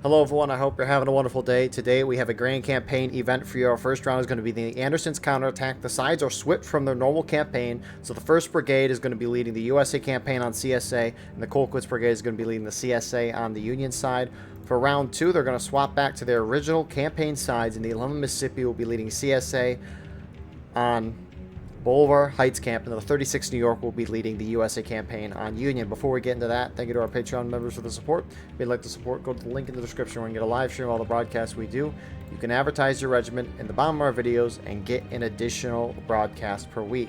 Hello everyone, I hope you're having a wonderful day. Today we have a grand campaign event for you. Our first round is going to be the Andersons counterattack. The sides are switched from their normal campaign, so the 1st Brigade is going to be leading the USA campaign on CSA, and the Colquitt's Brigade is going to be leading the CSA on the Union side. For round 2, they're going to swap back to their original campaign sides, and the 11th Mississippi will be leading CSA on Bolivar Heights camp, and the 36th New York will be leading the USA campaign on Union. Before we get into that, thank you to our Patreon members for the support. If you'd like to support, go to the link in the description where you can get a live stream of all the broadcasts we do. You can advertise your regiment in the bottom of our videos and get an additional broadcast per week.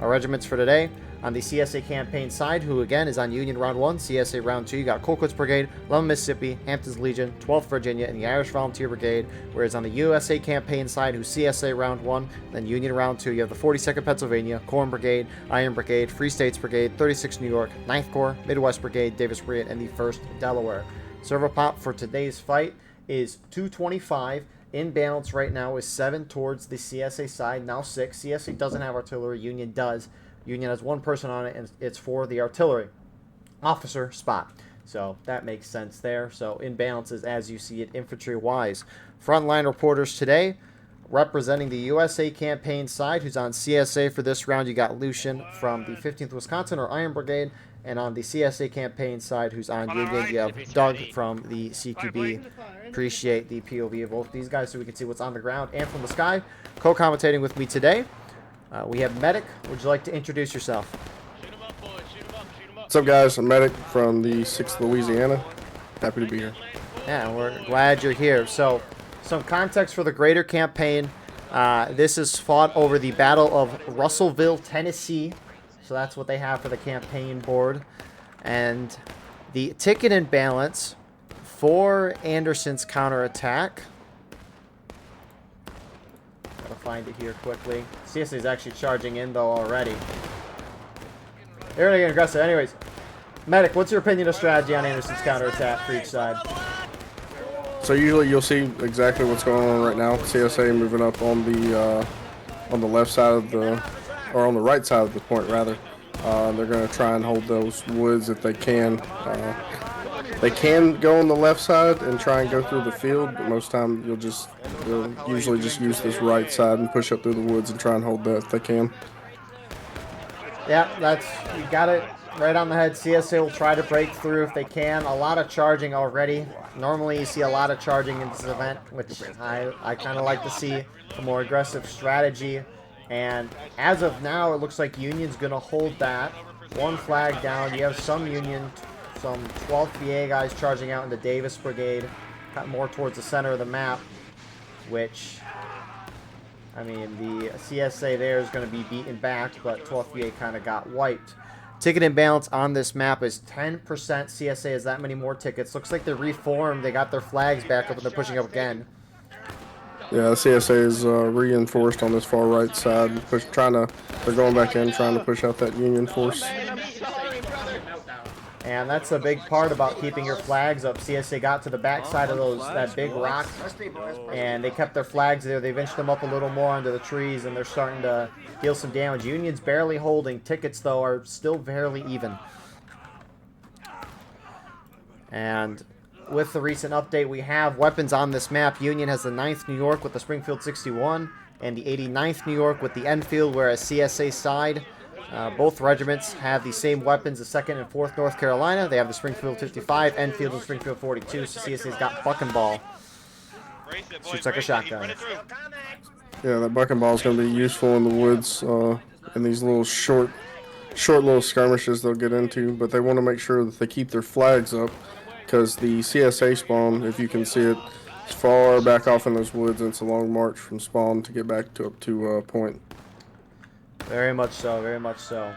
Our regiments for today: on the CSA campaign side, who again is on Union round 1, CSA round 2, you got Colquitt's Brigade, 11th Mississippi, Hampton's Legion, 12th Virginia, and the Irish Volunteer Brigade. Whereas on the USA campaign side, who's CSA round 1, then Union round 2, you have the 42nd Pennsylvania, Corn Brigade, Iron Brigade, Free States Brigade, 36th New York, 9th Corps, Midwest Brigade, Davis Brigade, and the 1st Delaware. Server pop for today's fight is 225. In balance right now is 7 towards the CSA side, now 6. CSA doesn't have artillery, Union does. Union has 1 person on it, and it's for the artillery officer spot. So that makes sense there. So in balance is as you see it infantry-wise. Frontline reporters today, representing the USA campaign side, who's on CSA for this round, you got Lucian from the 15th Wisconsin or Iron Brigade. And on the CSA campaign side, who's on Union, you have Doug from the CQB. Appreciate the POV of both these guys so we can see what's on the ground and from the sky. Co-commentating with me today, we have Medic. Would you like to introduce yourself? What's up, guys? I'm Medic from the 6th Louisiana. Happy to be here. Yeah, we're glad you're here. So, some context for the greater campaign. This is fought over the Battle of Russellville, Tennessee. So that's what they have for the campaign board. And the ticket and balance for Anderson's counterattack. Gotta find it here quickly. CSA is actually charging in though already. They're gonna get aggressive. Anyways, Medic, what's your opinion of strategy on Anderson's counterattack for each side? So usually you'll see exactly what's going on right now. CSA moving up on the left side of the, or on the right side of the point rather. They're going to try and hold those woods if they can. They can go on the left side and try and go through the field, but most time you'll usually just use this right side and push up through the woods and try and hold that if they can. Yeah, you got it right on the head. CSA will try to break through if they can. A lot of charging already. Normally you see a lot of charging in this event, which I kind of like to see a more aggressive strategy. And as of now, it looks like Union's going to hold that. 1 flag down. You have some Union, some 12th VA guys charging out in the Davis Brigade, more towards the center of the map, which, I mean, the CSA there is going to be beaten back, but 12th VA kind of got wiped. Ticket imbalance on this map is 10%. CSA has that many more tickets. Looks like they reformed. They got their flags back up, and they're pushing up again. Yeah, CSA is reinforced on this far right side. They're going back in, trying to push out that Union force. And that's a big part about keeping your flags up. CSA got to the backside of that big rock, and they kept their flags there. They've inched them up a little more under the trees, and they're starting to deal some damage. Union's barely holding. Tickets, though, are still fairly even. And with the recent update, we have weapons on this map. Union has the 9th New York with the Springfield 61 and the 89th New York with the Enfield, whereas CSA side, both regiments have the same weapons, the 2nd and 4th North Carolina. They have the Springfield 55, Enfield, and Springfield 42, so CSA's got buck and ball. Shoots like a shotgun. Yeah, that buck and ball is going to be useful in the woods, in these little short little skirmishes they'll get into, but they want to make sure that they keep their flags up, because the CSA spawn, if you can see it, is far back off in those woods, and it's a long march from spawn to get back up to point. Very much so, very much so.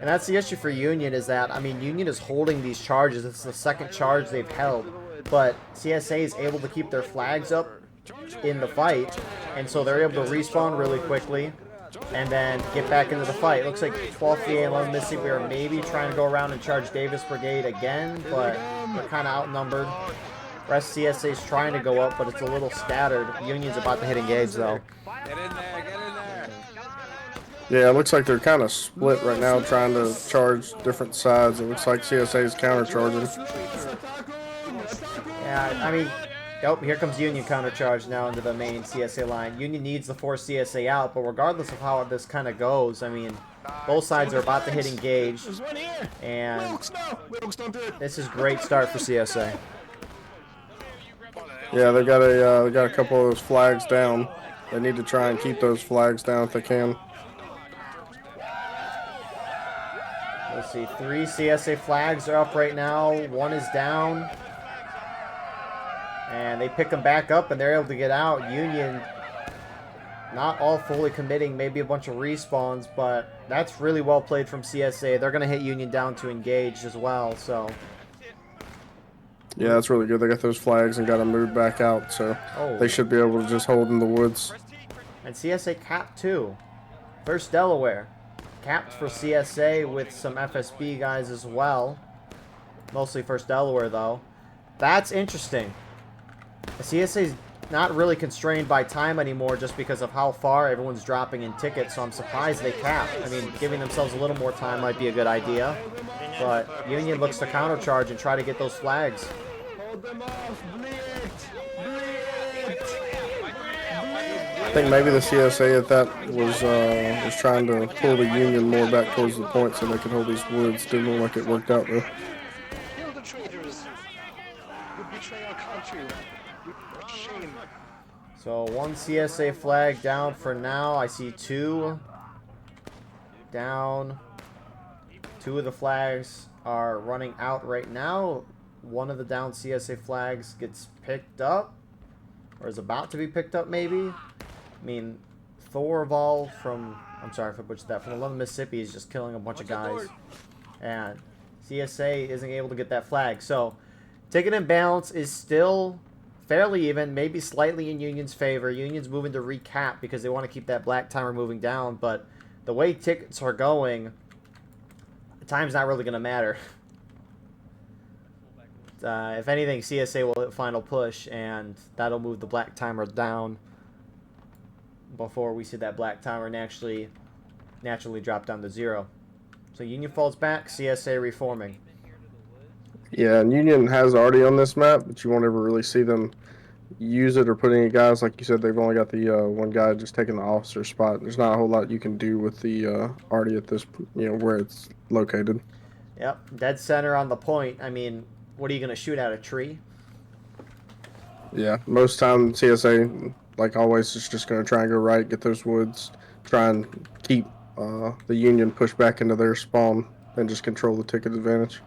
And that's the issue for Union, is that, I mean, Union is holding these charges. It's the 2nd charge they've held, but CSA is able to keep their flags up in the fight, and so they're able to respawn really quickly and then get back into the fight. It looks like 12th VA and 11th Mississippi are maybe trying to go around and charge Davis Brigade again, but they're kind of outnumbered. Rest CSA is trying to go up, but it's a little scattered. Union's about to hit engage, though. Get in there, get in there. Yeah, it looks like they're kind of split right now, trying to charge different sides. It looks like CSA is counter-charging. Yeah, Yeah, I mean, oh, here comes Union countercharge now into the main CSA line. Union needs to force CSA out, but regardless of how this kind of goes, I mean, both sides are about to hit engage, and this is a great start for CSA. Yeah, they got a couple of those flags down. They need to try and keep those flags down if they can. Let's see, 3 CSA flags are up right now. 1 is down. And they pick them back up, and they're able to get out. Union, not all fully committing, maybe a bunch of respawns, but that's really well played from CSA. They're going to hit Union down to engage as well, so. Yeah, that's really good. They got those flags and got them moved back out, so they should be able to just hold in the woods. And CSA capped too. First Delaware. Capped for CSA with some FSB guys as well. Mostly First Delaware, though. That's interesting. CSA's not really constrained by time anymore just because of how far everyone's dropping in tickets, so I'm surprised they cap. I mean, giving themselves a little more time might be a good idea. But Union looks to countercharge and try to get those flags. I think maybe the CSA at that was trying to pull the Union more back towards the point so they could hold these woods. Didn't look like it worked out though. Kill the traitors. You betray our country. Shame. So 1 CSA flag down for now. I see 2 down. 2 of the flags are running out right now. 1 of the down CSA flags gets picked up, or is about to be picked up maybe. I mean, Thorvald from, I'm sorry if I butchered that, from 11 Mississippi is just killing a bunch of guys. And CSA isn't able to get that flag. So, ticket imbalance is still fairly even, maybe slightly in Union's favor. Union's moving to recap because they want to keep that black timer moving down. But the way tickets are going, time's not really going to matter. If anything, CSA will hit final push, and that'll move the black timer down before we see that black timer naturally drop down to 0. So Union falls back, CSA reforming. Yeah, and Union has already on this map, but you won't ever really see them use it or put any guys. Like you said, they've only got the one guy just taking the officer spot. There's not a whole lot you can do with the already at this, where it's located. Yep, dead center on the point. I mean, what are you going to shoot at, a tree? Yeah, most time CSA, like always, is just going to try and go right, get those woods, try and keep the Union pushed back into their spawn, and just control the ticket advantage.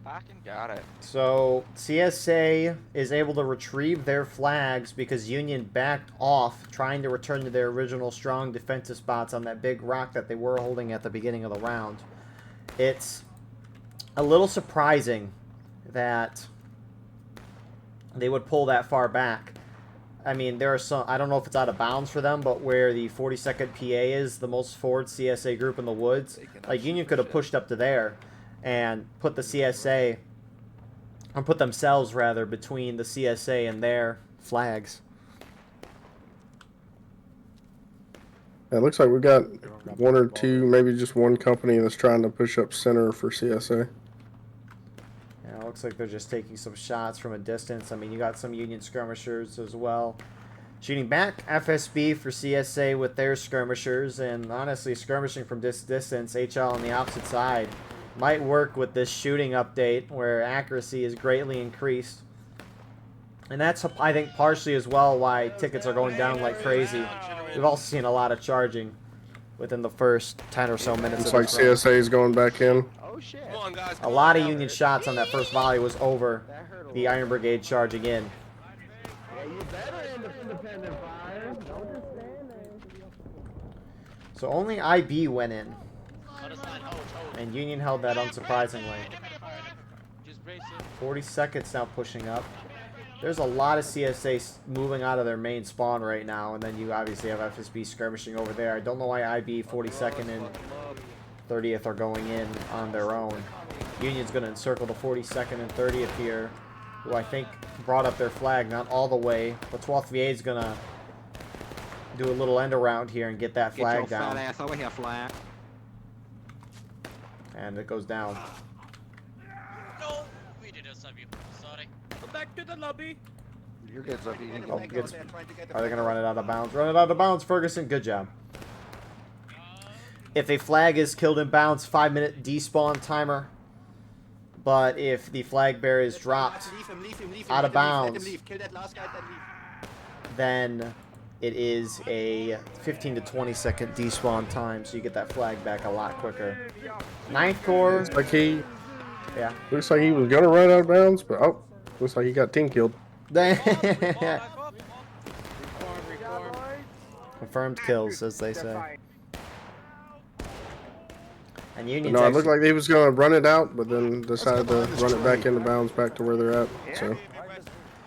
Fucking got it. So CSA is able to retrieve their flags because Union backed off, trying to return to their original strong defensive spots on that big rock that they were holding at the beginning of the round. It's a little surprising that they would pull that far back. I mean, there are some, I don't know if it's out of bounds for them, but where the 42nd PA is, the most forward CSA group in the woods, like Union could have pushed up to there and put the CSA, or put themselves rather, between the CSA and their flags. It looks like we got 1 or 2, maybe just 1 company that's trying to push up center for CSA. Yeah, it looks like they're just taking some shots from a distance. I mean, you got some Union skirmishers as well. Shooting back, FSB for CSA with their skirmishers, and honestly, skirmishing from this distance, HL on the opposite side, might work with this shooting update where accuracy is greatly increased. And that's, I think, partially as well why tickets are going down like crazy. We've also seen a lot of charging within the first 10 or so minutes. It's like CSA is going back in. Oh shit. Come on, guys. A lot of Union shots on that first volley was over the Iron Brigade charging in. Yeah, you better independent fire. Don't just stand there. So only IB went in. And Union held that unsurprisingly. 40 seconds now pushing up. There's a lot of CSA moving out of their main spawn right now, and then you obviously have FSB skirmishing over there. I don't know why IB 42nd and 30th are going in on their own. Union's going to encircle the 42nd and 30th here, who I think brought up their flag, not all the way, but 12th VA is going to do a little end around here and get that flag down. Fat ass over here, flag. And it goes down. of you. Sorry. Go back to the lobby. You're good, Sophie. You can Oh, get good. Are they going to run it out of bounds? Run it out of bounds, Ferguson. Good job. If a flag is killed in bounds, 5-minute despawn timer. But if the flag bearer is dropped out of bounds, then it is a 15 to 20 second despawn time, so you get that flag back a lot quicker. Ninth Corps. Looks like he Yeah. looks like he was gonna run out of bounds, but oh, looks like he got team killed. Confirmed kills, as they say. And Union's No, it actually, looked like he was gonna run it out, but then decided to run it back into bounds, back to where they're at. So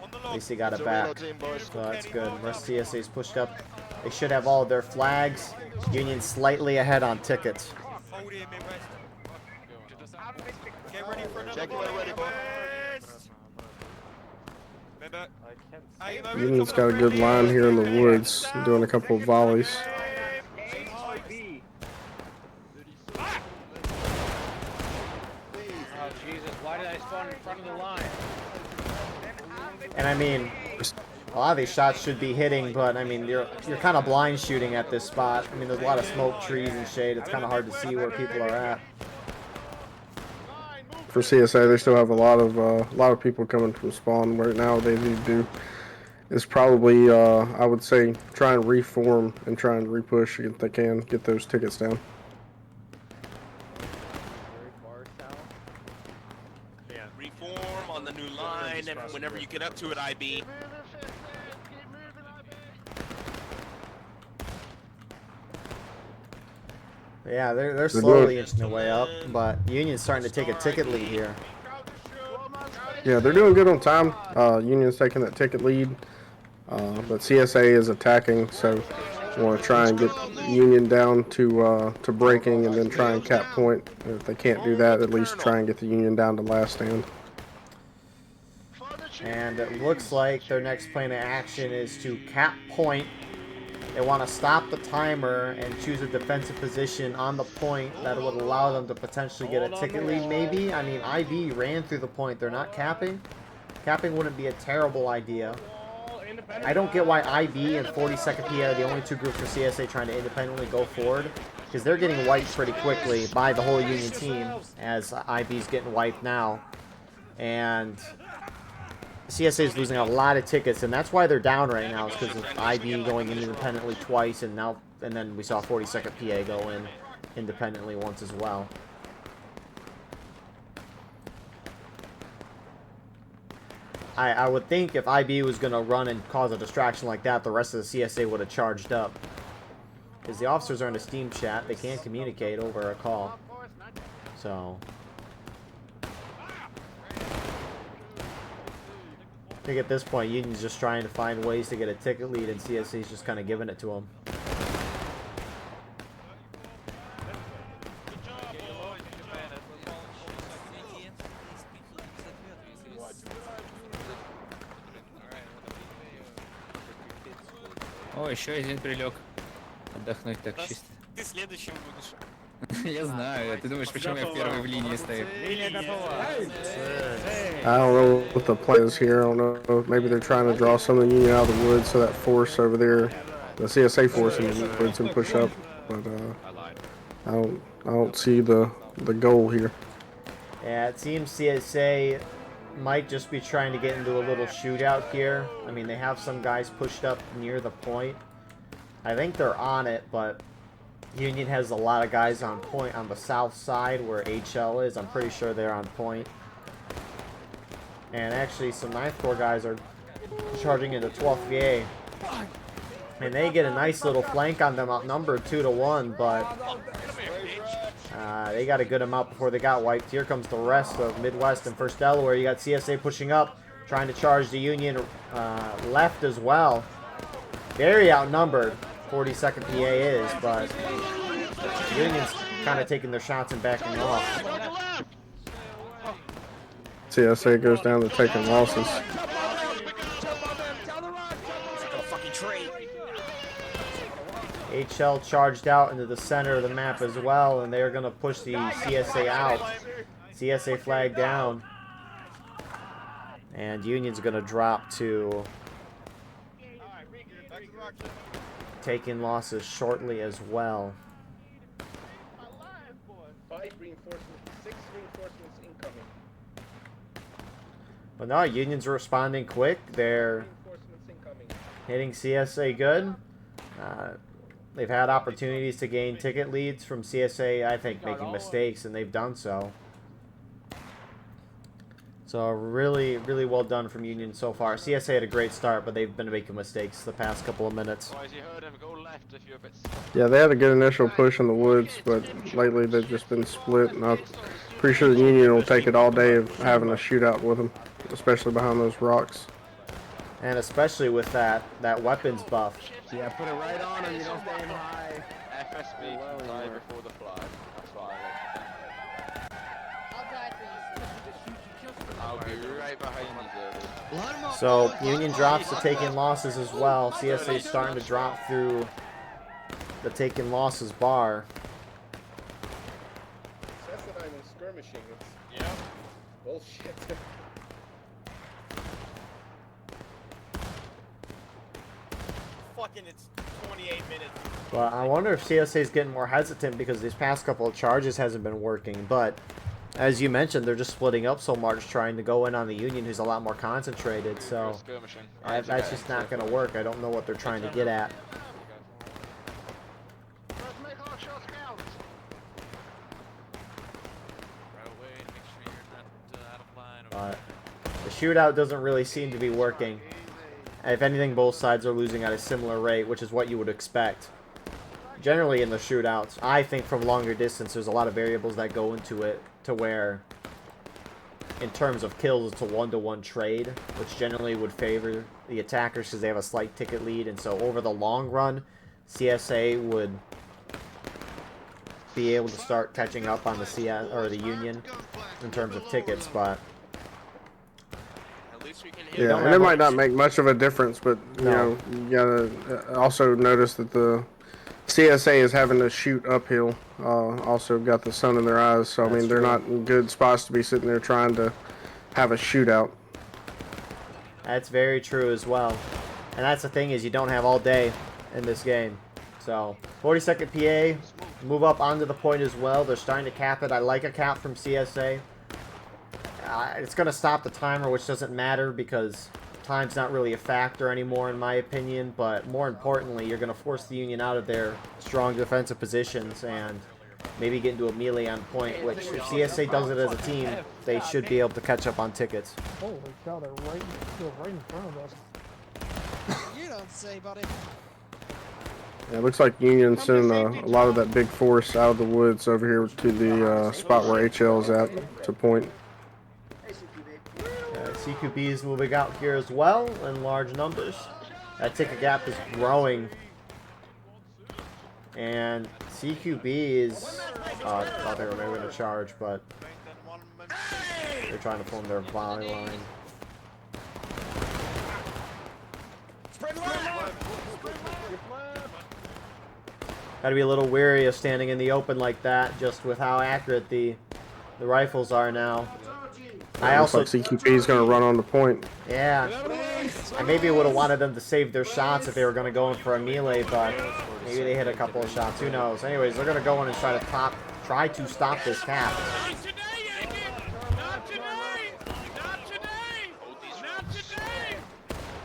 at least he got it back. So that's good. Rest CSA's pushed up. They should have all of their flags. Union slightly ahead on tickets. Union's got a good line here in the woods, doing a couple of volleys. Oh Jesus! Why did I spawn in front of the line? And I mean, a lot of these shots should be hitting, but I mean, you're kind of blind shooting at this spot. I mean, there's a lot of smoke, trees, and shade. It's kind of hard to see where people are at. For CSA, they still have a lot of people coming from spawn. Right now, what they need to do is probably, I would say, try and reform and try and repush if they can get those tickets down. Reform on the new line, and whenever you get up to it, IB. Yeah, they're slowly inching their way up, but Union's starting to take a ticket lead here. Yeah, they're doing good on time. Union's taking that ticket lead, but CSA is attacking, so we want to try and get Union down to breaking, and then try and cap point. If they can't do that, at least try and get the Union down to last stand. And it looks like their next plan of action is to cap point. They want to stop the timer and choose a defensive position on the point that would allow them to potentially get a ticket lead, maybe. I mean, IB ran through the point. They're not capping. Capping wouldn't be a terrible idea. I don't get why IB and 42nd PA are the only two groups for CSA trying to independently go forward, because they're getting wiped pretty quickly by the whole Union team, as IB's getting wiped now. And CSA is losing a lot of tickets, and that's why they're down right now, is because of IB going in independently twice, and then we saw 42nd PA go in independently once as well. I would think if IB was going to run and cause a distraction like that, the rest of the CSA would have charged up. Because the officers are in a Steam chat, they can't communicate over a call. So I think at this point, Union's just trying to find ways to get a ticket lead, and CSA's just kind of giving it to them. О, еще один прилег. Отдохнуть так чисто. Ты следующим будешь. Я знаю, ты думаешь, почему я первый в линии стою? I don't know what the plan is here. I don't know. Maybe they're trying to draw some of the Union out of the woods so that force over there, the CSA force in the woods, can push up. But I don't see the goal here. Yeah, it seems CSA might just be trying to get into a little shootout here. I mean, they have some guys pushed up near the point. I think they're on it, but Union has a lot of guys on point on the south side where HL is. I'm pretty sure they're on point. And actually, some 9th Corps guys are charging into 12th VA. And they get a nice little flank on them, outnumbered 2-1, but they got a good amount before they got wiped. Here comes the rest of Midwest and 1st Delaware. You got CSA pushing up, trying to charge the Union left as well. Very outnumbered, 42nd PA is, but Union's kind of taking their shots and backing off. CSA goes down to taking losses. HL charged out into the center of the map as well, and they're going to push the CSA out. CSA flag down. And Union's going to drop to taking losses shortly as well. 5 reinforcements, 6 reinforcements incoming. But no, Union's responding quick. They're Reinforcements incoming. hitting CSA good. They've had opportunities to gain ticket leads from CSA, I think, making mistakes, and they've done so. So really, really well done from Union so far. CSA had a great start, but they've been making mistakes the past couple of minutes. Yeah, they had a good initial push in the woods, but lately they've just been split, and I'm pretty sure the Union will take it all day of having a shootout with them, especially behind those rocks. And especially with that weapons buff. Yeah, put it right on him, you don't stay him high. FSB can die before the flag. That's what I'll die for you. I'll be right behind you, Zerdy. So Union drops to taking losses as well. CSA is starting to drop through the taking losses bar. Says that I'm skirmishing. It's bullshit. Fucking, it's 28 minutes. Well, I wonder if CSA is getting more hesitant because these past couple of charges hasn't been working. But as you mentioned, they're just splitting up so much, trying to go in on the Union, who's a lot more concentrated. So that's just not going to work. I don't know what they're trying to get at. But the shootout doesn't really seem to be working. If anything, both sides are losing at a similar rate, which is what you would expect. Generally in the shootouts, I think from longer distance, there's a lot of variables that go into it to where, in terms of kills, it's a 1-to-1 trade, which generally would favor the attackers because they have a slight ticket lead. And so over the long run, CSA would be able to start catching up on the the Union in terms of tickets, but Yeah, and it might not make much of a difference, but you know, you gotta also notice that the CSA is having to shoot uphill. Also got the sun in their eyes, so I mean they're not in good spots to be sitting there trying to have a shootout. That's very true as well. And that's the thing, is you don't have all day in this game. So 42nd PA, move up onto the point as well. They're starting to cap it. I like a cap from CSA. It's going to stop the timer, which doesn't matter because time's not really a factor anymore in my opinion. But more importantly, you're going to force the Union out of their strong defensive positions and maybe get into a melee on point, which if CSA does it as a team, they should be able to catch up on tickets. Holy cow, they're still right in front of us. You don't say, buddy. Yeah, it looks like Union sending a lot of that big force out of the woods over here to the spot where HL is at to point. CQB is moving out here as well in large numbers. That ticket gap is growing. And CQB is... I thought they were maybe going to charge, but they're trying to form their volley line. Gotta be a little weary of standing in the open like that, just with how accurate the rifles are now. I also looks like CQP is going to run on the point. Yeah, I maybe would have wanted them to save their shots if they were going to go in for a melee, but maybe they hit a couple of shots. Who knows? Anyways, they're going to go in and try to stop this cap. Not today, Aiken! Not today! Not today! Not today!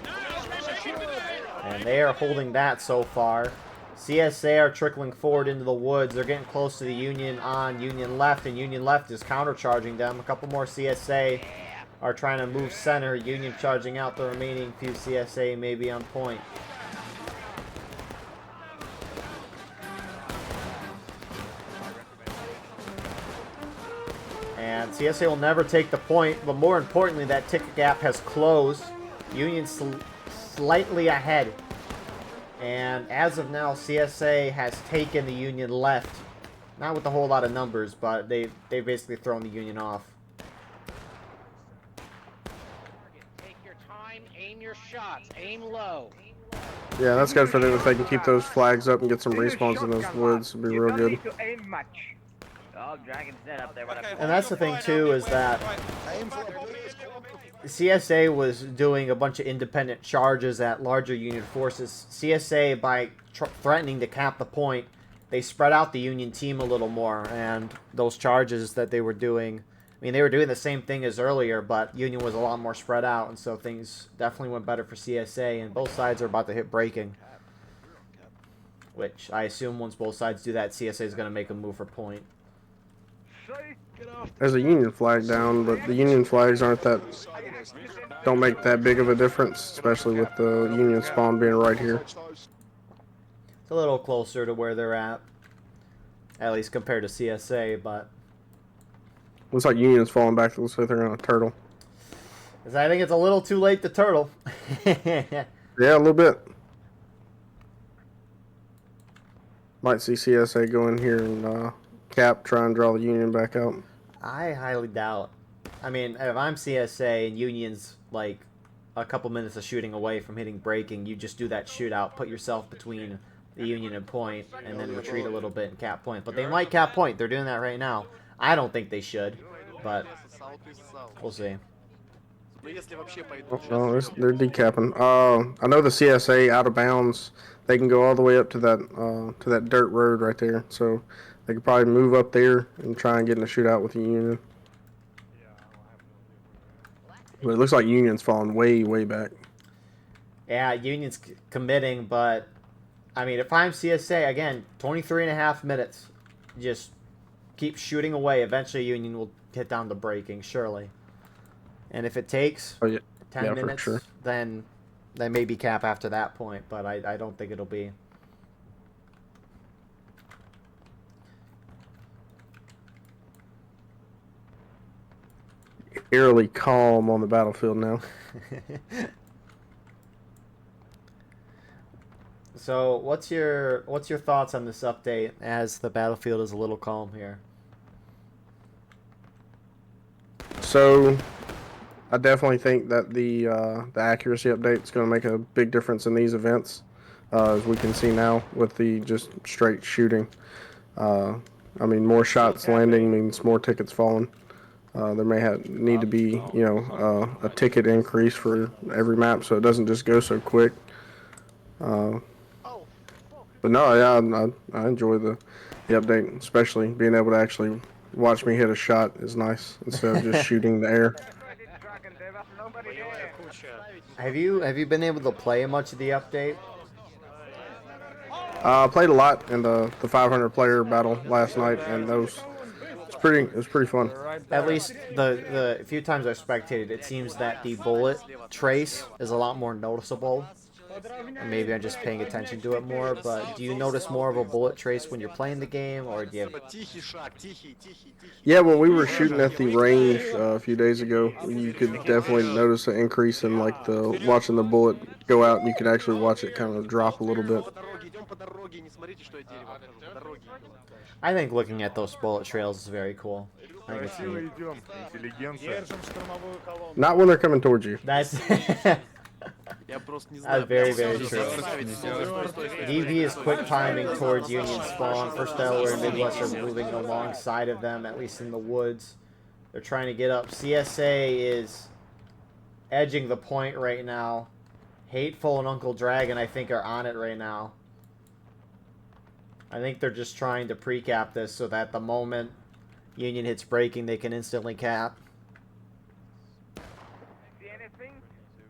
Not today! And they are holding that so far. CSA are trickling forward into the woods. They're getting close to the Union on Union left, and Union left is countercharging them. A couple more CSA are trying to move center. Union charging out the remaining few CSA maybe on point. And CSA will never take the point, but more importantly, that ticket gap has closed. Union slightly ahead. And as of now, CSA has taken the Union left. Not with a whole lot of numbers, but they've basically thrown the Union off. Take your time, aim your shots, aim low. Yeah, that's good for them if they can keep those flags up and get some respawns in those woods. It'd be real good. Oh, Dragon's dead up there. And that's the thing too, is that CSA was doing a bunch of independent charges at larger Union forces. CSA, by threatening to cap the point, they spread out the Union team a little more, and those charges that they were doing, I mean, they were doing the same thing as earlier, but Union was a lot more spread out, and so things definitely went better for CSA, and both sides are about to hit breaking. Which, I assume once both sides do that, CSA is going to make a move for point. There's a Union flag down, but the Union flags don't make that big of a difference, especially with the Union spawn being right here. It's a little closer to where they're at least compared to CSA, but... Looks like Union's falling back. It looks like they're on a turtle. Because I think it's a little too late to turtle. Yeah, a little bit. Might see CSA go in here and cap, try and draw the Union back out. I highly doubt. I mean, if I'm CSA and Union's like a couple minutes of shooting away from hitting breaking, you just do that shootout, put yourself between the Union and point, and then retreat a little bit and cap point. But they might cap point. They're doing that right now. I don't think they should, but we'll see. Oh, they're decapping. I know the CSA out of bounds. They can go all the way up to that dirt road right there. So they could probably move up there and try and get in a shootout with the Union. But it looks like Union's falling way, way back. Yeah, Union's committing, but I mean, if I'm CSA, again, 23.5 minutes, just keep shooting away. Eventually, Union will hit down the breaking, surely. And if it takes 10 minutes, sure, then they may be cap after that point, but I don't think it'll be. Eerily calm on the battlefield now. So, what's your thoughts on this update as the battlefield is a little calm here? So, I definitely think that the accuracy update is going to make a big difference in these events, as we can see now with the just straight shooting. I mean, more shots landing means more tickets falling. There may need to be, a ticket increase for every map, so it doesn't just go so quick. But no, yeah, I enjoy the update, especially being able to actually watch me hit a shot is nice instead of just shooting the air. Have you been able to play much of the update? I played a lot in the 500 player battle last night, and it was pretty fun. At least the few times I've spectated, it seems that the bullet trace is a lot more noticeable. And maybe I'm just paying attention to it more, but do you notice more of a bullet trace when you're playing the game, or do you have... Yeah, when we were shooting at the range a few days ago, you could definitely notice an increase in like watching the bullet go out, and you could actually watch it kind of drop a little bit. I think looking at those bullet trails is very cool. I think it's neat. Not when they're coming towards you. That's very, very true. DV is quick timing towards Union spawn. First Delaware and Midwest are moving alongside of them, at least in the woods. They're trying to get up. CSA is edging the point right now. Hateful and Uncle Dragon, I think, are on it right now. I think they're just trying to pre-cap this so that the moment Union hits breaking, they can instantly cap. See anything?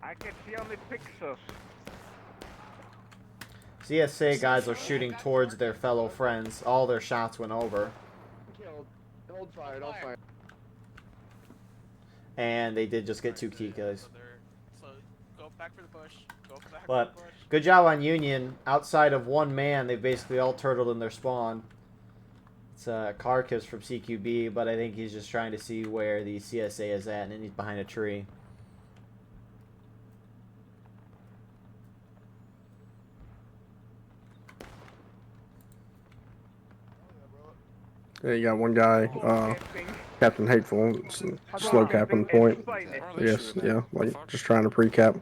I can see only pixels. CSA guys are shooting towards their fellow friends. All their shots went over. Hold fire, don't fire. And they did just get 2 key kills. So go back for the push. Go back But for the push. good job on Union. Outside of one man, they've basically all turtled in their spawn. It's Kharkiv's from CQB, but I think he's just trying to see where the CSA is at, and he's behind a tree. Yeah, you got one guy, Captain Hateful, slow capping point. Yes, yeah, like just trying to pre-cap.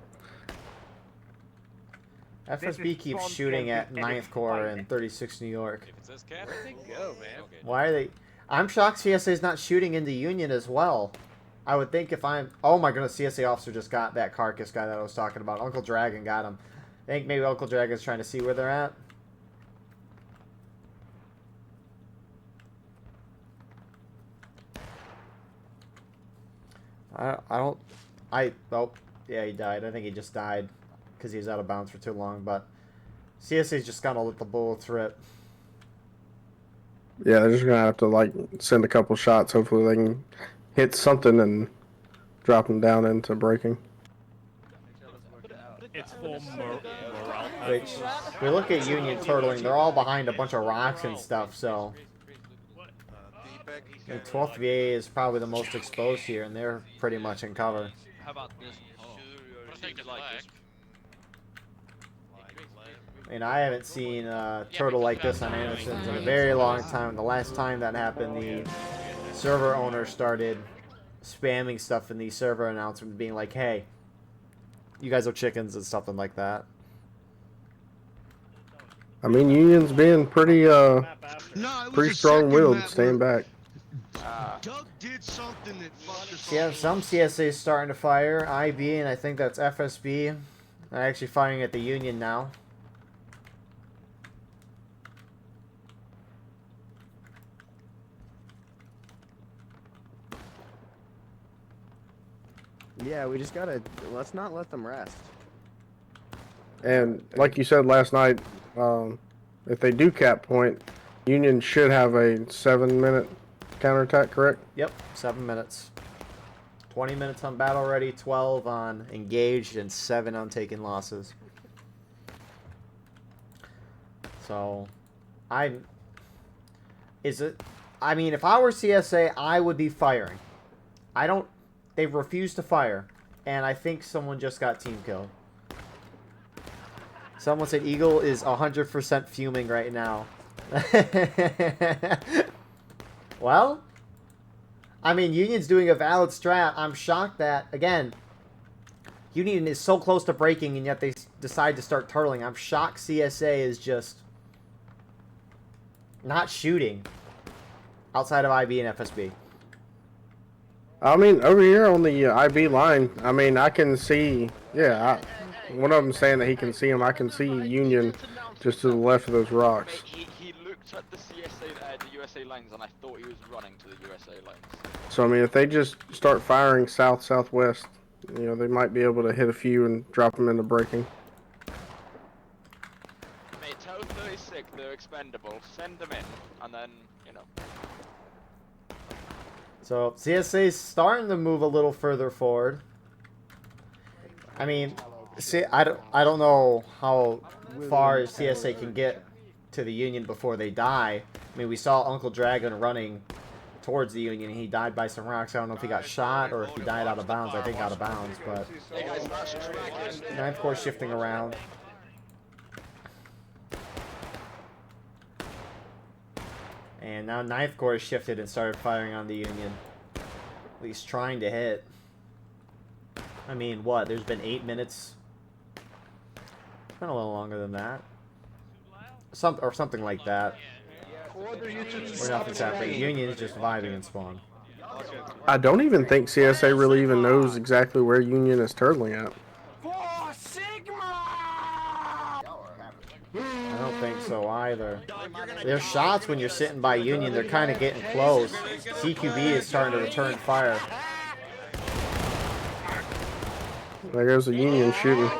FSB keeps shooting at 9th Corps and 36 New York. If it says cap, I think go, man. Why are they... I'm shocked CSA's not shooting into Union as well. I would think if I'm... Oh my goodness, CSA officer just got that carcass guy that I was talking about. Uncle Dragon got him. I think maybe Uncle Dragon's trying to see where they're at. Oh, yeah, he died. I think he just died because he was out of bounds for too long, but CSA's just gonna let the bullets rip. Yeah, they're just gonna have to like send a couple shots. Hopefully they can hit something and drop them down into breaking. It's for morale. Which, we look at Union turtling, they're all behind a bunch of rocks and stuff, so... The 12th VA is probably the most exposed here, and they're pretty much in cover. How about this? And I haven't seen a turtle like this on Anderson's in a very long time. The last time that happened, the server owner started spamming stuff in the server announcement, being like, hey, you guys are chickens and something like that. I mean, Union's being pretty pretty strong-willed, staying back. Doug did something that fucked us Yeah, some CSA is starting to fire. IB, and I think that's FSB. They're actually firing at the Union now. Yeah, we just gotta, let's not let them rest. And like you said last night, if they do cap point, Union should have a 7-minute counterattack, correct? Yep, 7 minutes. 20 minutes on battle ready, 12 on engaged, and 7 on taking losses. So, I mean, if I were CSA, I would be firing. They've refused to fire, and I think someone just got team killed. Someone said Eagle is 100% fuming right now. Well, I mean, Union's doing a valid strat. I'm shocked that, again, Union is so close to breaking, and yet they decide to start turtling. I'm shocked CSA is just not shooting outside of IB and FSB. I mean, over here on the IB line, I mean, I can see, one of them saying that he can see him. I can see Union just to the left of those rocks. He looked at the the USA lanes, and I thought he was running to the USA lanes. So, I mean, if they just start firing south-southwest, you know, they might be able to hit a few and drop them into breaking. Mate, tell 36 they're expendable, send them in, and then, you know. So, CSA is starting to move a little further forward. I mean, see, I don't know how far CSA can get to the Union before they die. I mean, we saw Uncle Dragon running towards the Union, and he died by some rocks. I don't know if he got shot or if he died out of bounds. I think out of bounds, but... Ninth Corps shifting around. And now Ninth Corps shifted and started firing on the Union. At least trying to hit. I mean, what? There's been 8 minutes. It's been a little longer than that. Something like that. Where nothing's happening. Union is just vibing and spawn. I don't even think CSA really even knows exactly where Union is turtling at. I don't think so either. There's shots when you're sitting by Union. They're kind of getting close. CQB is starting to return fire. There goes the Union shooting.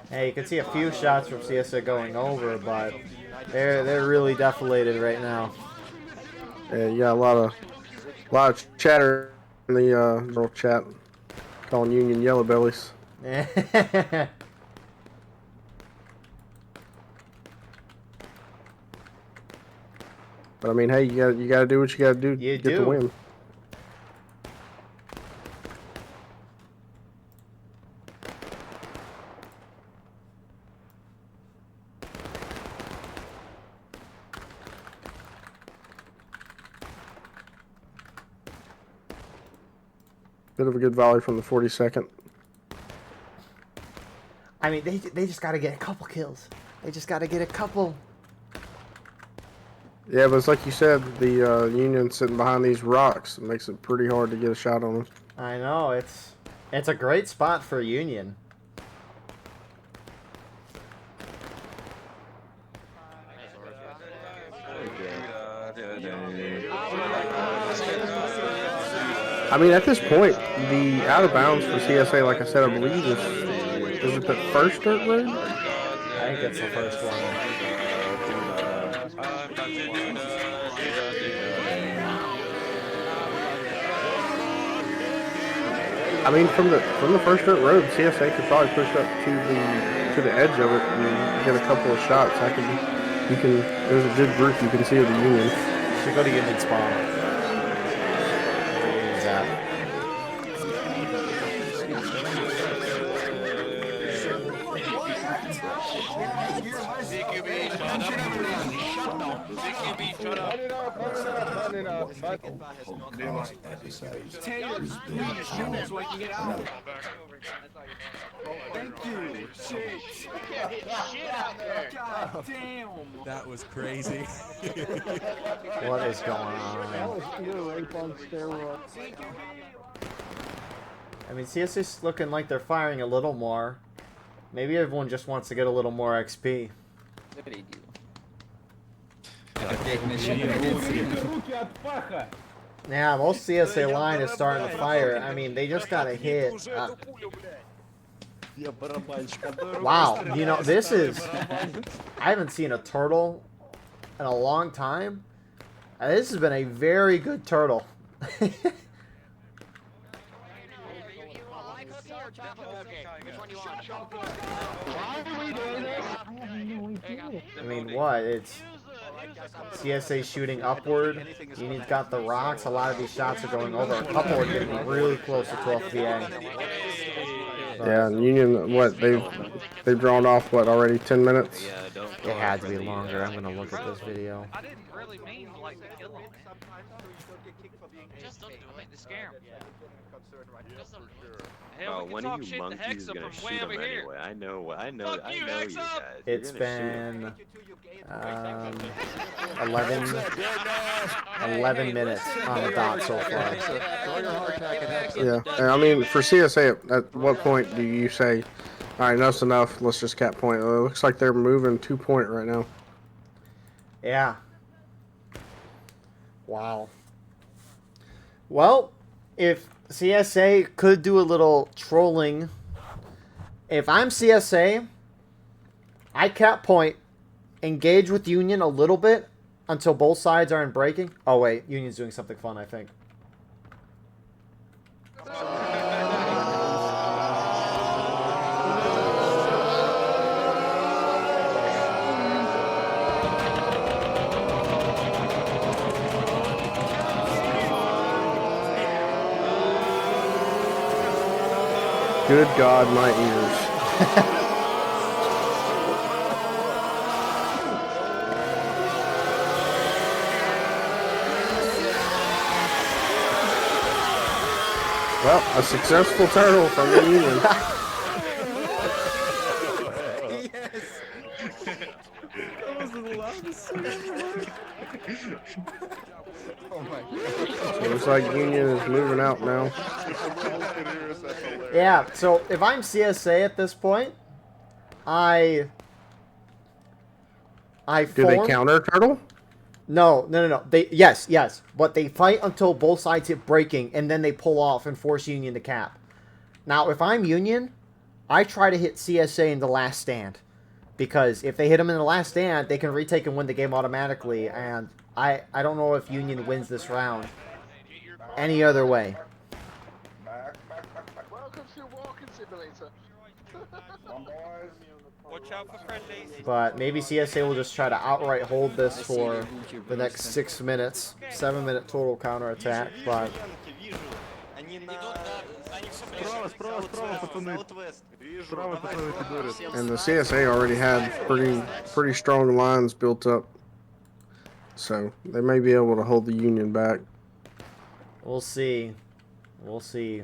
Hey, you can see a few shots from CSA going over, but they're really deflated right now. Yeah, you got a lot of chatter in the little chat calling Union yellow bellies. But I mean, hey, you gotta do what you gotta do to get the win. Bit of a good volley from the 42nd. I mean, they just got to get a couple kills. They just got to get a couple. Yeah, but it's like you said, the Union sitting behind these rocks. It makes it pretty hard to get a shot on them. I know, it's a great spot for Union. I mean, at this point, the out of bounds for CSA, like I said, I believe is it the first dirt road? I think it's the first one. I mean, from the first dirt road, CSA could probably push up to the edge of it and get a couple of shots. There's a good group you can see of the Union. Should go to Union spawn. Union's at. Taters, please shoot so I can get out. Thank you. Shit. God damn. That was crazy. What is going on? I mean, CSA's looking like they're firing a little more. Maybe everyone just wants to get a little more XP. Yeah, most CSA line is starting to fire. I mean, they just got a hit. Wow, you know, this is... I haven't seen a turtle in a long time. This has been a very good turtle. I mean, what? It's CSA shooting upward. Union's got the rocks. A lot of these shots are going over. A couple are getting really close to 12 PA. Yeah, and Union, what, they've drawn off, what, already 10 minutes? It had to be longer. I'm going to look at this video. I didn't really mean to, like, kill him. Just don't do it. To scare him. Just don't do it. Hell, we can talk shit to Hexa from way over here. Anyway. I know you Hexa! guys. It's been 11 minutes on the dot so far. Yeah, and I mean, for CSA, at what point do you say, all right, enough's enough, let's just cap point? It looks like they're moving 2 point right now. Yeah. Wow. Well, if CSA could do a little trolling, if I'm CSA, I cap point, engage with Union a little bit until both sides are in breaking. Oh wait, Union's doing something fun, I think. Good God, my ears. Well, a successful turtle from the Union. Yes. That was the loudest sound. Oh my God. Looks like Union is moving out now. Yeah, so if I'm CSA at this point, I Do they counter turtle? No. Yes. But they fight until both sides hit breaking, and then they pull off and force Union to cap. Now, if I'm Union, I try to hit CSA in the last stand. Because if they hit them in the last stand, they can retake and win the game automatically. And I don't know if Union wins this round any other way. Welcome to Walking Simulator. Watch out for friendlies. But maybe CSA will just try to outright hold this for the next 6 minutes. 7-minute total counterattack, but... And the CSA already had pretty strong lines built up. So they may be able to hold the Union back. We'll see. We'll see.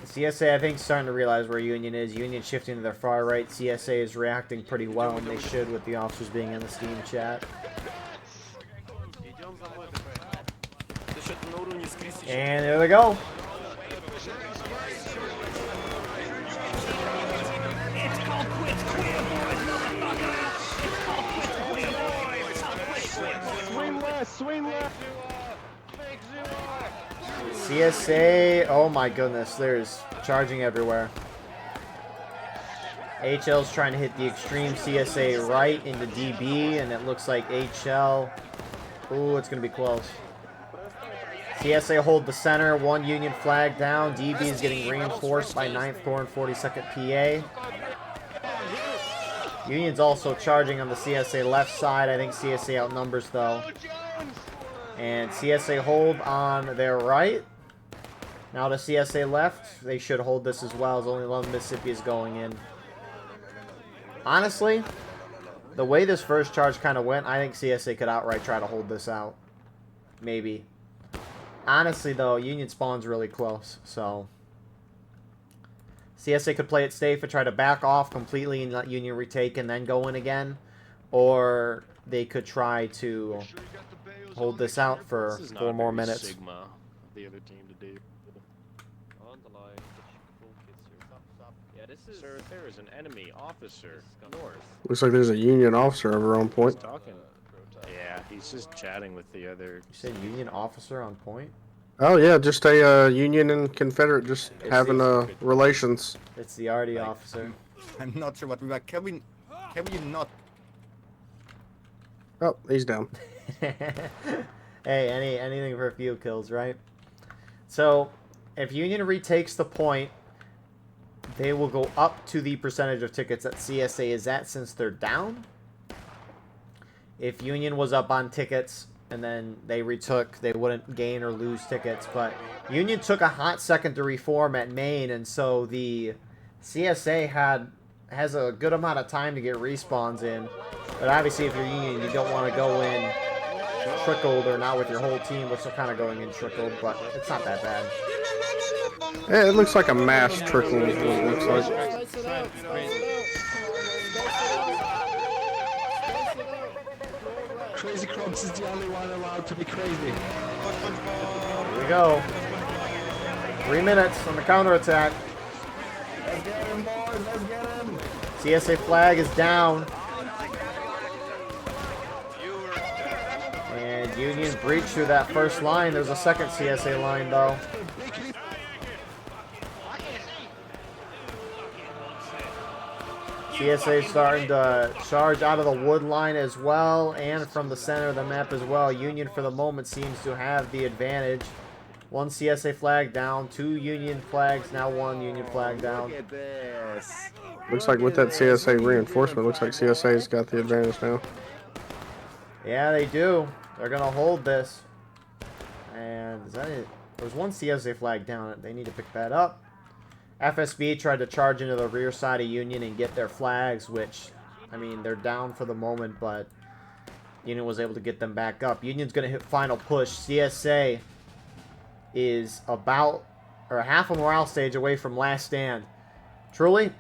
CSA, I think, is starting to realize where Union is. Union shifting to their far right. CSA is reacting pretty well, and they should with the officers being in the Steam chat. And there they go. Swing left, swing left. CSA, oh my goodness, there's charging everywhere. HL's trying to hit the extreme CSA right into DB, and it looks like HL. Ooh, it's going to be close. CSA hold the center, one Union flag down. DB is getting reinforced by 9th Corps and 42nd PA. Union's also charging on the CSA left side. I think CSA outnumbers, though. And CSA hold on their right. Now to CSA left. They should hold this as well, as only 11 Mississippi is going in. Honestly, the way this first charge kind of went, I think CSA could outright try to hold this out. Maybe. Honestly, though, Union spawn's really close, so CSA could play it safe and try to back off completely and let Union retake and then go in again, or they could try to hold this out for 4 more minutes. Sigma, the other team to do. Sir, there is an enemy officer north. Looks like there's a Union officer over on point. He's talking. Yeah, he's just chatting with the other. You said Union officer on point? Oh yeah, just a Union and Confederate just having relations. It's the RD officer. I'm not sure what we were. Can we not? Oh, he's down. Hey, anything for a few kills, right? So, if Union retakes the point, they will go up to the percentage of tickets that CSA is at since they're down. If Union was up on tickets and then they retook, they wouldn't gain or lose tickets. But Union took a hot second to reform at Maine, and so the CSA has a good amount of time to get respawns in. But obviously, if you're Union, you don't want to go in trickled or not with your whole team, which they're kind of going in trickled, but it's not that bad. Yeah, it looks like a mass trickle is what it looks like. Crazy Crocs is the only one allowed to be crazy. Here we go. 3 minutes on the counterattack. Let's get him, boys. Let's get him. CSA flag is down. And Union breached through that first line. There's a second CSA line, though. CSA starting to charge out of the wood line as well, and from the center of the map as well. Union, for the moment, seems to have the advantage. 1 CSA flag down, 2 Union flags, now 1 Union flag down. Look at this. Looks like with that CSA reinforcement, looks like CSA's got the advantage now. Yeah, they do. They're going to hold this. And is that it? There's 1 CSA flag down. They need to pick that up. FSB tried to charge into the rear side of Union and get their flags, which, I mean, they're down for the moment, but Union was able to get them back up. Union's going to hit final push. CSA is about, or half a morale stage away from last stand. Truly,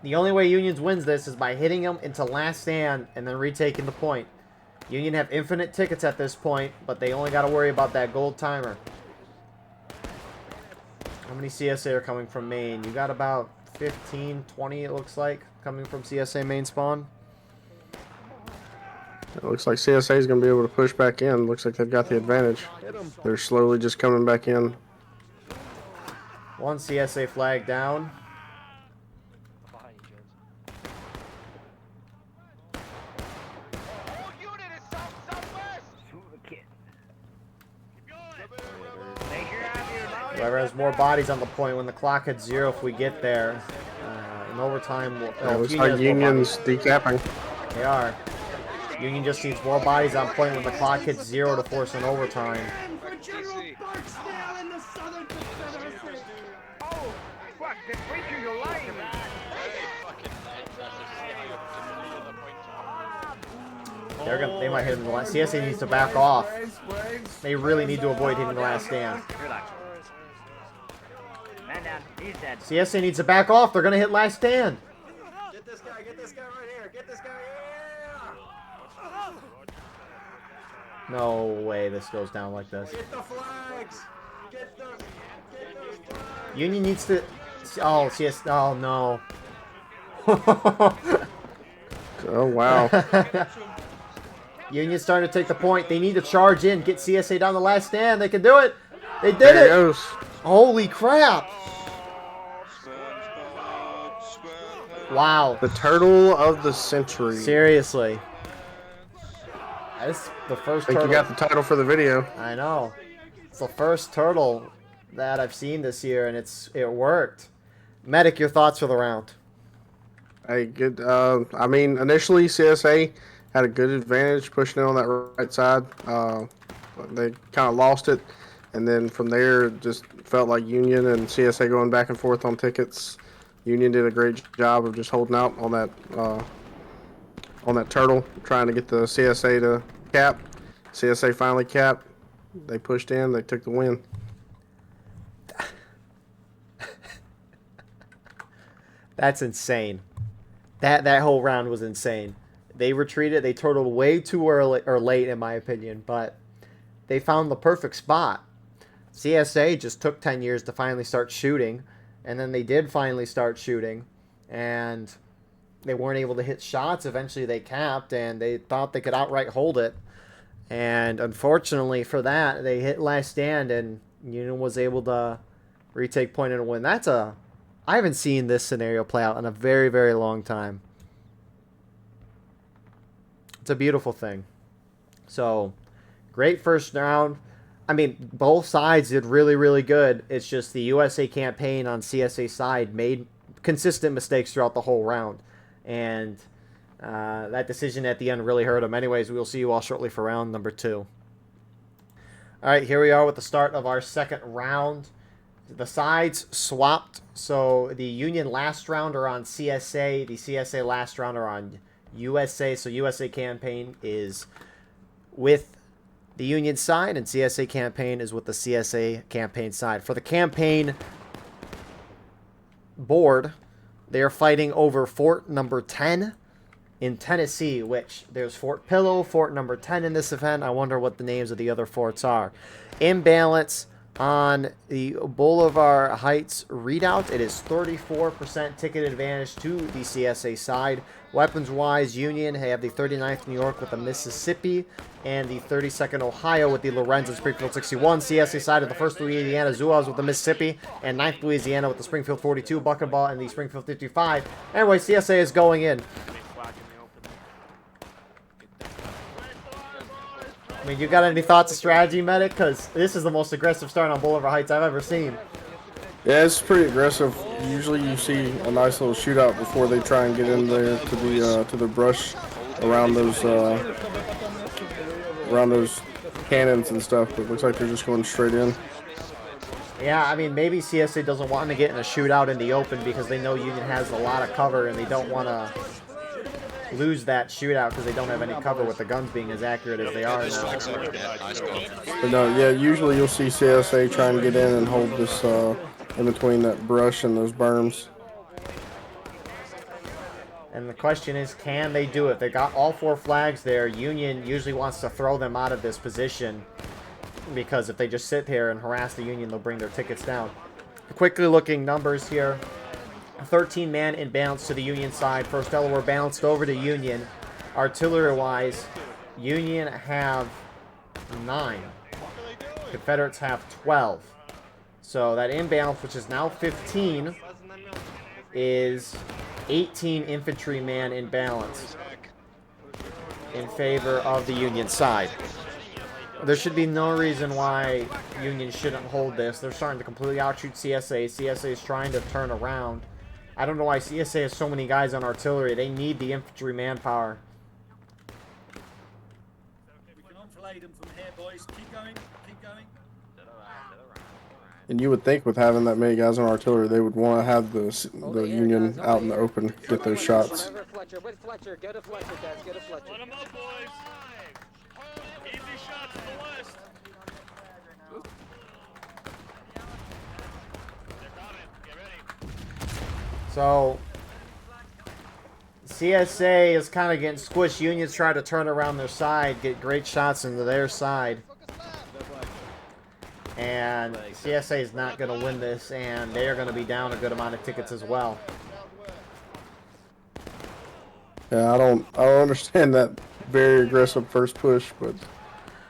the only way Union wins this is by hitting them into last stand and then retaking the point. Union have infinite tickets at this point, but they only got to worry about that gold timer. How many CSA are coming from Maine? You got about 15, 20, it looks like, coming from CSA main spawn. It looks like CSA is going to be able to push back in. Looks like they've got the advantage. They're slowly just coming back in. 1 CSA flag down. Whoever has more bodies on the point when the clock hits 0, if we get there. In overtime, It looks like Union's decapping. They are. Union just needs more bodies on point when the clock hits 0 to force an overtime. They might hit him the last. CSA needs to back off. They really need to avoid hitting the last stand. He's dead. CSA needs to back off. They're going to hit last stand. Get this guy right here. Get this guy, yeah! No way this goes down like this. Get the flags! Get those flags! Union needs to... Oh, CS... Oh, no. Oh, wow. Union's starting to take the point. They need to charge in, get CSA down the last stand. They can do it. They did There it. it goes. Holy crap. Wow. The turtle of the century. Seriously. That's the first I think turtle. you got the title for the video. I know. It's the first turtle that I've seen this year, and it worked. Medic, your thoughts for the round? Hey, good. I mean, initially CSA had a good advantage pushing it on that right side. They kind of lost it, and then from there, it just felt like Union and CSA going back and forth on tickets. Union did a great job of just holding out on that turtle, trying to get the CSA to cap. CSA finally capped. They pushed in. They took the win. That's insane. That whole round was insane. They retreated. They turtled way too early or late, in my opinion, but they found the perfect spot. CSA just took 10 years to finally start shooting, and then they did finally start shooting, and they weren't able to hit shots. Eventually they capped, and they thought they could outright hold it. And unfortunately for that, they hit last stand, and Union was able to retake point and win. I haven't seen this scenario play out in a very, very long time. It's a beautiful thing. So, great first round. I mean, both sides did really, really good. It's just the USA campaign on CSA side made consistent mistakes throughout the whole round. And that decision at the end really hurt them. Anyways, we'll see you all shortly for round number 2. All right, here we are with the start of our second round. The sides swapped. So the Union last round are on CSA. The CSA last round are on USA. So USA campaign is with the Union side, and CSA campaign is with the CSA campaign side. For the campaign board, they are fighting over fort number 10 in Tennessee, which there's Fort Pillow, fort number 10 in this event. I wonder what the names of the other forts are. Imbalance on the Boulevard Heights readout, it is 34% ticket advantage to the CSA side. Weapons-wise, Union have the 39th New York with the Mississippi and the 32nd Ohio with the Lorenz and Springfield 61. CSA side of the 1st Louisiana Zouaves with the Mississippi and 9th Louisiana with the Springfield 42, Bucketball, and the Springfield 55. Anyway, CSA is going in. I mean, you got any thoughts of strategy, Medic? Because this is the most aggressive start on Boulevard Heights I've ever seen. Yeah, it's pretty aggressive. Usually you see a nice little shootout before they try and get in there to the brush around those cannons and stuff, but it looks like they're just going straight in. Yeah, I mean, maybe CSA doesn't want to get in a shootout in the open because they know Union has a lot of cover and they don't want to lose that shootout because they don't have any cover with the guns being as accurate as they are now. But no, yeah, usually you'll see CSA try and get in and hold this in between that brush and those berms. And the question is, can they do it? They got all 4 flags there. Union usually wants to throw them out of this position because if they just sit here and harass the Union, they'll bring their tickets down. Quickly looking numbers here. 13-man in balance to the Union side. First Delaware balanced over to Union. Artillery-wise, Union have 9. Confederates have 12. So that imbalance, which is now 15, is 18 infantryman in balance in favor of the Union side. There should be no reason why Union shouldn't hold this. They're starting to completely outshoot CSA. CSA is trying to turn around. I don't know why CSA has so many guys on artillery. They need the infantry manpower. We can enfilade them from here, boys. Keep going. Keep going. And you would think with having that many guys on artillery, they would want to have the Union out in the open, get those shots. With Fletcher, go to Fletcher, guys. Go to Fletcher. Let them up, boys. Easy shots to the west. They're coming. Get ready. So CSA is kind of getting squished. Union's trying to turn around their side, get great shots into their side. And CSA is not going to win this, and they are going to be down a good amount of tickets as well. Yeah, I don't understand that very aggressive first push, but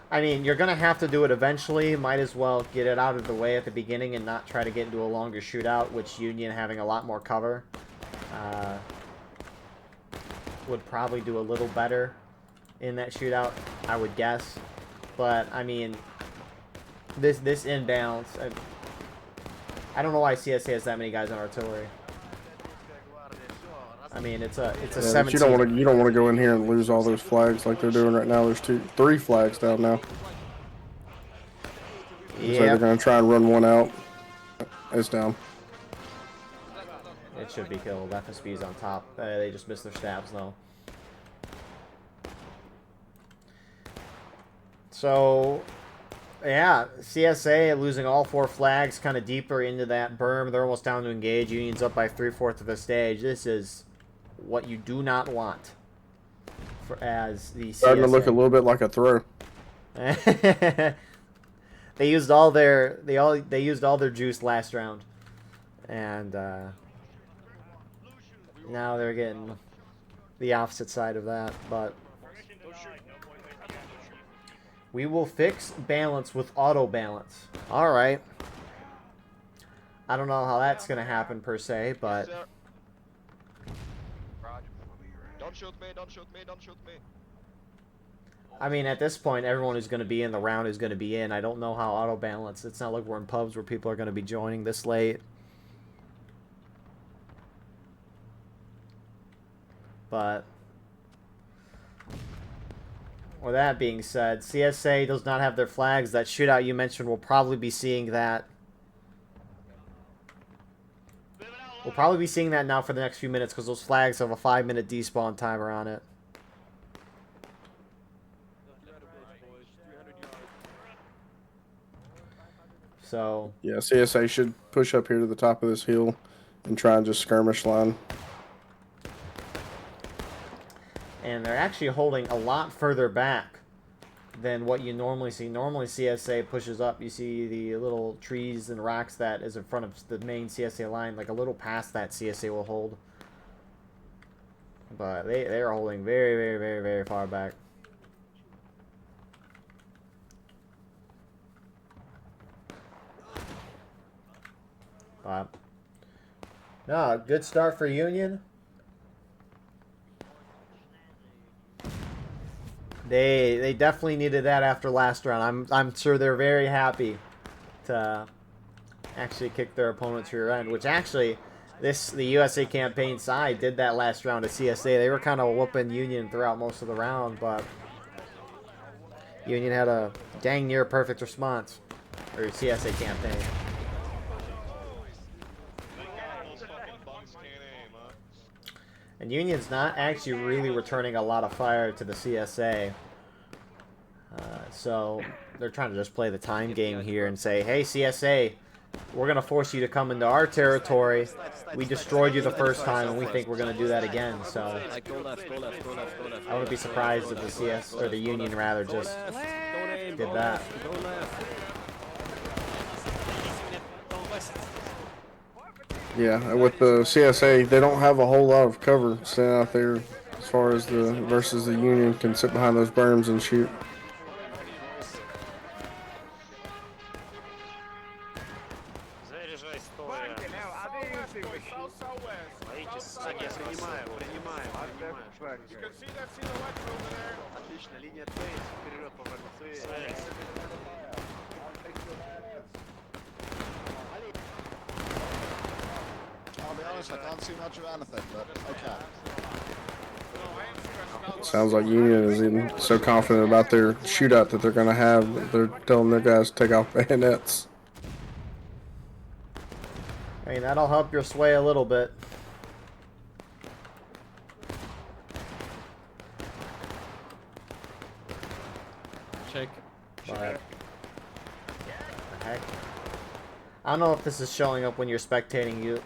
I mean, you're going to have to do it eventually. Might as well get it out of the way at the beginning and not try to get into a longer shootout, which Union having a lot more cover would probably do a little better in that shootout, I would guess. But, I mean, this imbalance, I don't know why CSA has that many guys on artillery. I mean, it's a 17. You don't want to go in here and lose all those flags like they're doing right now. There's 3 flags down now. Yeah. So they're going to try and run one out. It's down. It should be killed. FSB's on top. They just missed their stabs though. So, yeah, CSA losing all 4 flags kind of deeper into that berm. They're almost down to engage. Union's up by 3/4 of the stage. This is what you do not want as the CSA. Starting to look a little bit like a throw. They used all their juice last round, and now they're getting the opposite side of that. But we will fix balance with auto balance. All right. I don't know how that's gonna happen per se, but. Don't shoot me, don't shoot me, don't shoot me. I mean, at this point, everyone who's going to be in the round is going to be in. I don't know how auto balance. It's not like we're in pubs where people are going to be joining this late. But with that being said, CSA does not have their flags. That shootout you mentioned, we'll probably be seeing that. We'll probably be seeing that now for the next few minutes because those flags have a 5-minute despawn timer on it. So yeah, CSA should push up here to the top of this hill and try and just skirmish line. And they're actually holding a lot further back than what you normally see. Normally CSA pushes up. You see the little trees and rocks that is in front of the main CSA line. Like a little past that CSA will hold. But they are holding very, very, very, very far back. No, good start for Union. They definitely needed that after last round. I'm sure they're very happy to actually kick their opponent's rear end, which actually the USA campaign side did that last round of CSA. They were kind of whooping Union throughout most of the round, but Union had a dang near perfect response, or CSA campaign. And Union's not actually really returning a lot of fire to the CSA. So they're trying to just play the time game here and say, hey, CSA, we're going to force you to come into our territory. We destroyed you the first time, and we think we're going to do that again. So I wouldn't be surprised if the CS, or the Union rather, just did that. Yeah, with the CSA, they don't have a whole lot of cover standing out there as far as versus the Union can sit behind those berms and shoot. I'll be honest, I can't see much of anything, but okay. Sounds like Union is even so confident about their shootout that they're going to have that they're telling their guys to take off bayonets. I mean, that'll help your sway a little bit. Check. But, the heck? I don't know if this is showing up when you're spectating you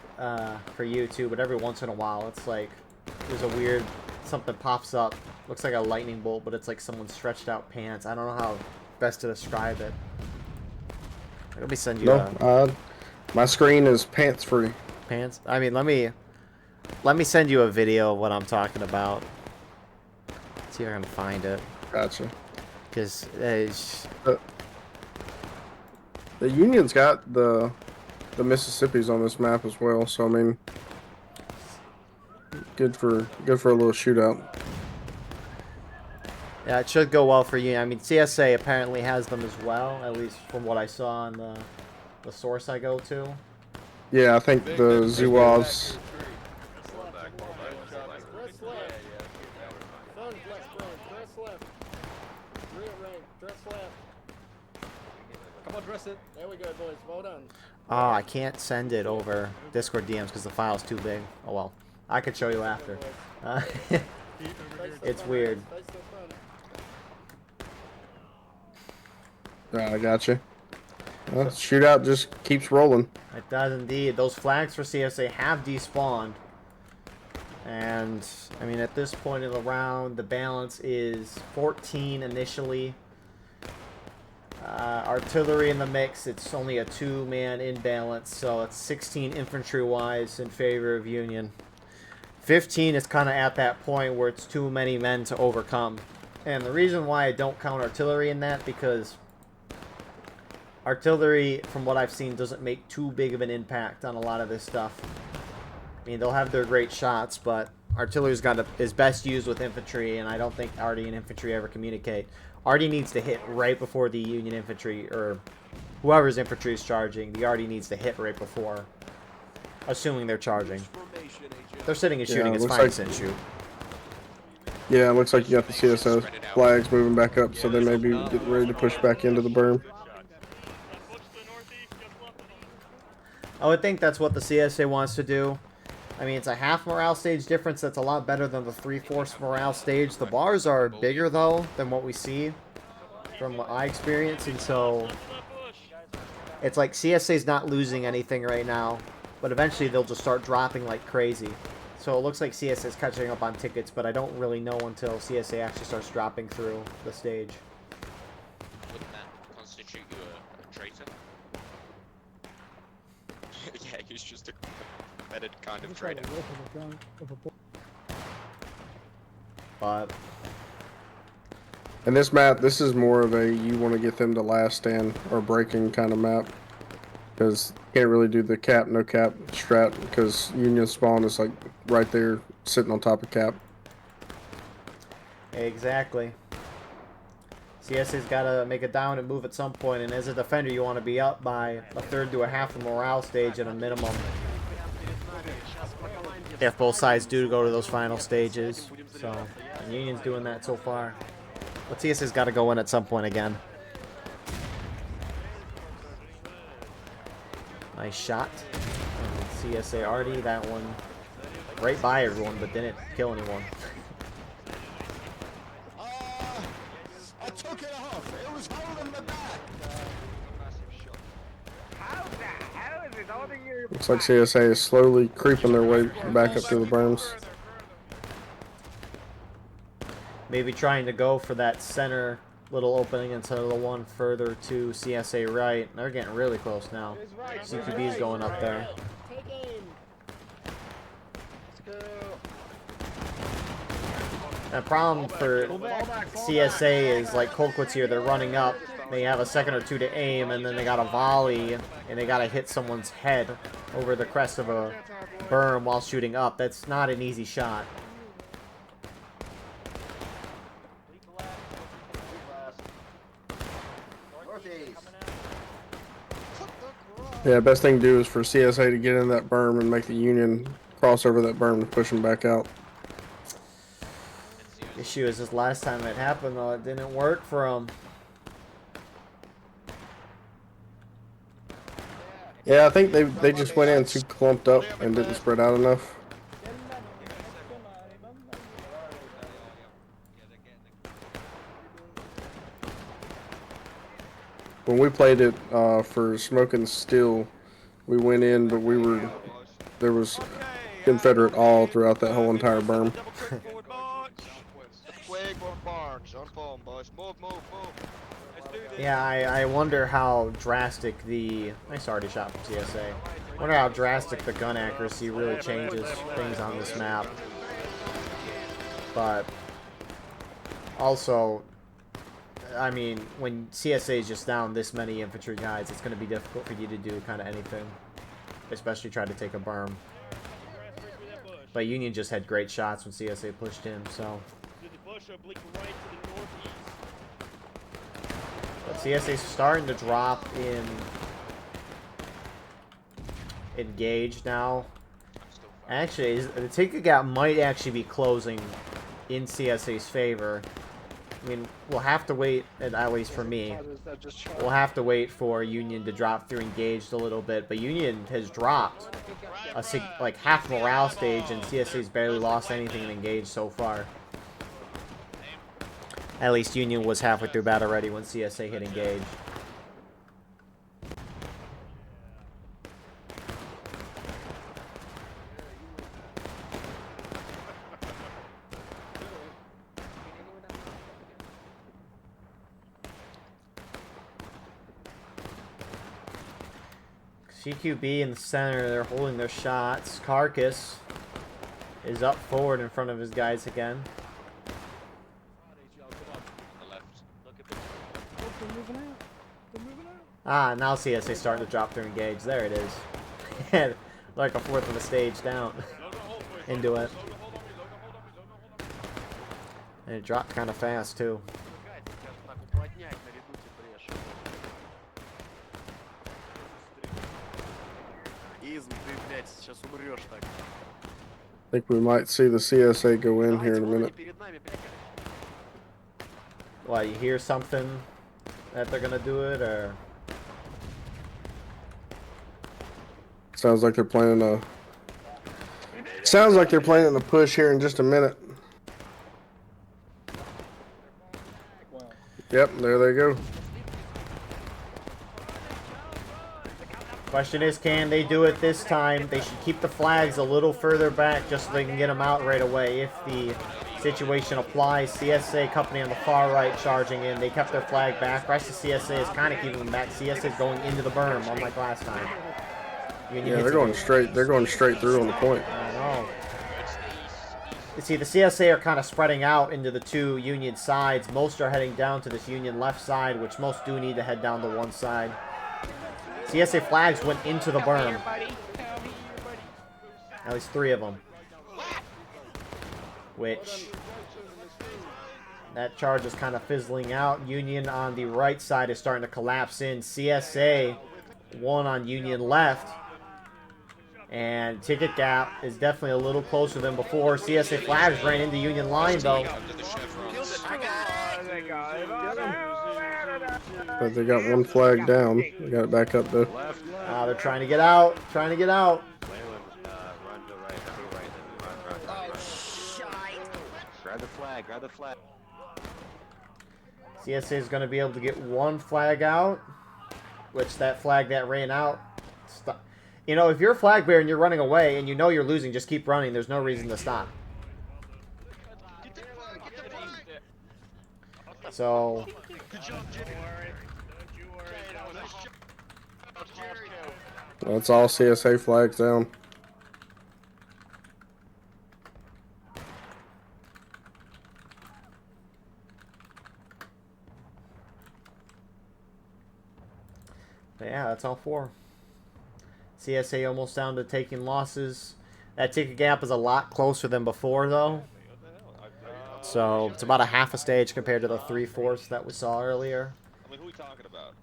for YouTube, but every once in a while it's like there's a weird something pops up. Looks like a lightning bolt, but it's like someone stretched out pants. I don't know how best to describe it. Let me send you my screen is pants free. pants. I mean, let me send you a video of what I'm talking about. Let's see if I can find it. Gotcha. Because the Union's got the Mississippi's on this map as well, so I mean, good for a little shootout. yeah, it should go well for you. I mean, CSA apparently has them as well, at least from what I saw on the source I go to. Yeah, I think the Zouaves. Come on, dress it. There we go, boys. Well done. Oh, I can't send it over Discord DMs because the file's too big. Oh well, I could show you after. It's weird. I got you. Well, shootout just keeps rolling. It does indeed. Those flags for CSA have despawned. And, I mean, at this point in the round, the balance is 14 initially. Artillery in the mix, it's only a 2-man imbalance, so it's 16 infantry-wise in favor of Union. 15 is kind of at that point where it's too many men to overcome. And the reason why I don't count artillery in that, because artillery, from what I've seen, doesn't make too big of an impact on a lot of this stuff. I mean, they'll have their great shots, but artillery's is best used with infantry, and I don't think Arty and infantry ever communicate. Arty needs to hit right before the Union infantry, or whoever's infantry is charging, the Arty needs to hit right before, assuming they're charging. If they're sitting and shooting, it's fine to sit and shoot. Yeah, it looks like you got the CSO flags moving back up, so they may be getting ready to push back into the berm. I would think that's what the CSA wants to do. I mean, it's a half morale stage difference. That's a lot better than the 3/4 morale stage. The bars are bigger, though, than what we see from what I experience. And so it's like CSA's not losing anything right now, but eventually they'll just start dropping like crazy. So it looks like CSA's catching up on tickets, but I don't really know until CSA actually starts dropping through the stage. Wouldn't that constitute you a traitor? Yeah, he's just a vetted kind of traitor. But in this map, this is more of a you want to get them to last stand or breaking kind of map, because you can't really do the cap, no cap strat, because Union spawn is like right there sitting on top of cap. exactly. CSA's got to make it down and move at some point, and as a defender, you want to be up by a third to a half of morale stage at a minimum. If both sides do go to those final stages. So, and Union's doing that so far. But CSA's got to go in at some point again. Nice shot. And CSA Arty, that one right by everyone, but didn't kill anyone. I took it off. It was holding me back. Looks like CSA is slowly creeping their way back up to the berms. Maybe trying to go for that center little opening instead of the one further to CSA right. They're getting really close now. CQB's going up there. The problem for CSA is like Colquitt's here, they're running up. They have a second or two to aim, and then they got a volley, and they got to hit someone's head over the crest of a berm while shooting up. That's not an easy shot. Yeah, best thing to do is for CSA to get in that berm and make the Union cross over that berm and push them back out. The issue is this last time it happened, though, it didn't work for them. Yeah, I think they just went in too clumped up and didn't spread out enough. When we played it for Smoke and Steel, We went in, but there was Confederate all throughout that whole entire berm. Yeah, I wonder how drastic the... Nice already shot from CSA. I wonder how drastic the gun accuracy really changes things on this map. But also, I mean, when CSA is just down this many infantry guys, it's going to be difficult for you to do kind of anything. Especially try to take a berm. But Union just had great shots when CSA pushed in, so... But CSA's starting to drop in engage now. Actually, the ticket gap might actually be closing in CSA's favor. I mean, we'll have to wait, at least for me, we'll have to wait for Union to drop through engaged a little bit, but Union has dropped like half morale stage, and CSA's barely lost anything in engaged so far. At least Union was halfway through battle ready when CSA hit engage. CQB in the center, they're holding their shots. Carcass is up forward in front of his guys again. Ah, now CSA starting to drop through engage. There it is. Like a fourth of the stage down into it. And it dropped kind of fast too. I think we might see the CSA go in here in a minute. What, you hear something that they're gonna do it, or? Sounds like they're planning a... Sounds like they're planning a push here in just a minute. Yep, there they go. Question is, can they do it this time? They should keep the flags a little further back just so they can get them out right away. If the situation applies, CSA company on the far right charging in. They kept their flag back. Rest of CSA is kind of keeping them back. CSA is going into the berm, unlike last time. Yeah, they're going straight. They're going straight through on the point. I know. You see, the CSA are kind of spreading out into the two Union sides. Most are heading down to this Union left side, which most do need to head down to one side. CSA flags went into the berm. At least 3 of them. Which... that charge is kind of fizzling out. Union on the right side is starting to collapse in. CSA, 1 on Union left. And ticket gap is definitely a little closer than before. CSA flags ran into Union line, though. But they got one flag down. They got it back up, though. They're trying to get out. Trying to get out. Grab the flag, grab the flag. CSA is going to be able to get 1 flag out. Which, that flag that ran out... You know, if you're a flag bearer and you're running away and you know you're losing, just keep running. There's no reason to stop. So... That's all CSA flags down. But yeah, that's all 4. CSA almost down to taking losses. That ticket gap is a lot closer than before, though. So it's about a half a stage compared to the 3/4 that we saw earlier. I mean, who are we talking about?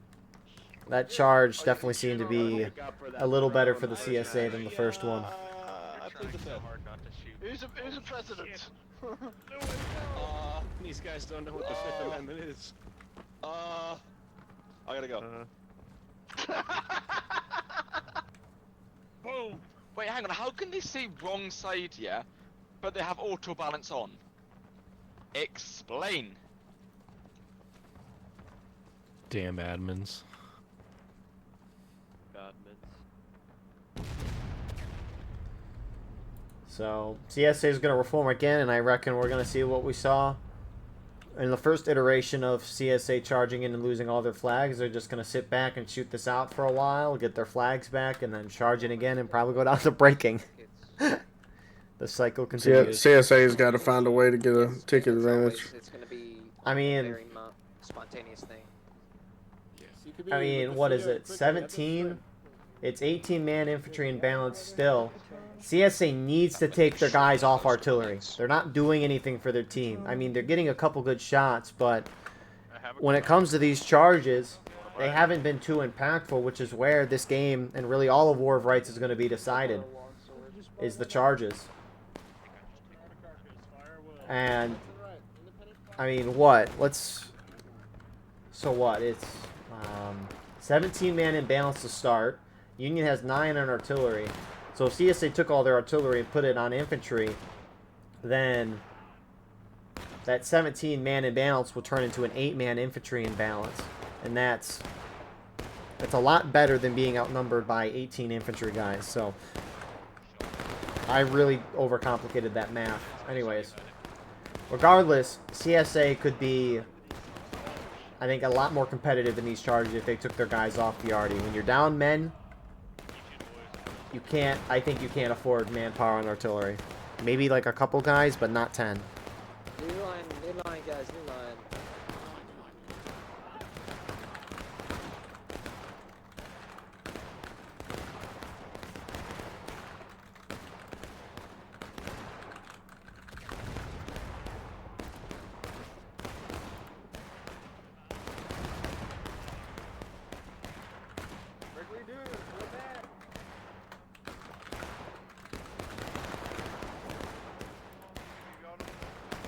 That charge definitely seemed to be a little better for the CSA than the first one. Who's a president? These guys don't know what the Fifth Amendment is. I gotta go. Boom! Wait, hang on. How can they say wrong side here, but they have auto balance on? Explain. Damn admins. So CSA is going to reform again, and I reckon we're going to see what we saw in the first iteration of CSA charging in and losing all their flags. They're just going to sit back and shoot this out for a while, get their flags back, and then charge in again and probably go down to breaking. The cycle continues. CSA's got to find a way to get a ticket advantage. It's going to be I mean, a very spontaneous thing. I mean, what is it? 17? It's 18-man infantry and balance still. CSA needs to take their guys off artillery. They're not doing anything for their team. I mean, they're getting a couple good shots, but when it comes to these charges, they haven't been too impactful, which is where this game and really all of War of Rights is going to be decided, is the charges. And, I mean, what? So what? It's 17-man imbalance to start. Union has 9 on artillery. So if CSA took all their artillery and put it on infantry, then that 17-man imbalance will turn into an 8-man infantry imbalance. And that's a lot better than being outnumbered by 18 infantry guys. So I really overcomplicated that math. Anyways, regardless, CSA could be, I think, a lot more competitive in these charges if they took their guys off the arty. When you're down men, I think you can't afford manpower on artillery. Maybe like a couple guys, but not 10. New line, guys, new line.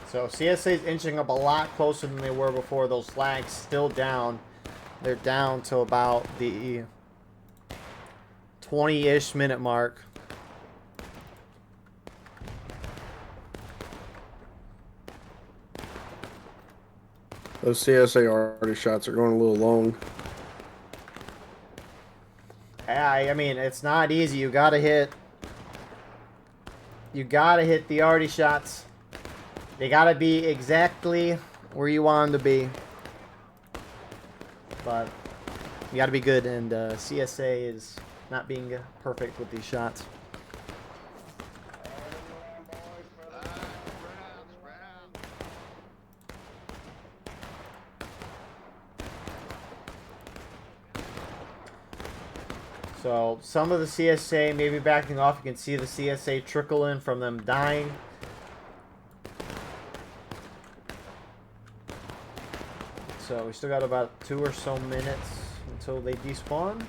So CSA is inching up a lot closer than they were before. Those flags still down. They're down to about the 20-ish minute mark. Those CSA arty shots are going a little long. I mean, it's not easy. You gotta hit the arty shots. They gotta be exactly where you want them to be. But you gotta be good, and CSA is not being perfect with these shots. So some of the CSA maybe backing off. You can see the CSA trickle in from them dying. So we still got about 2 or so minutes until they despawn.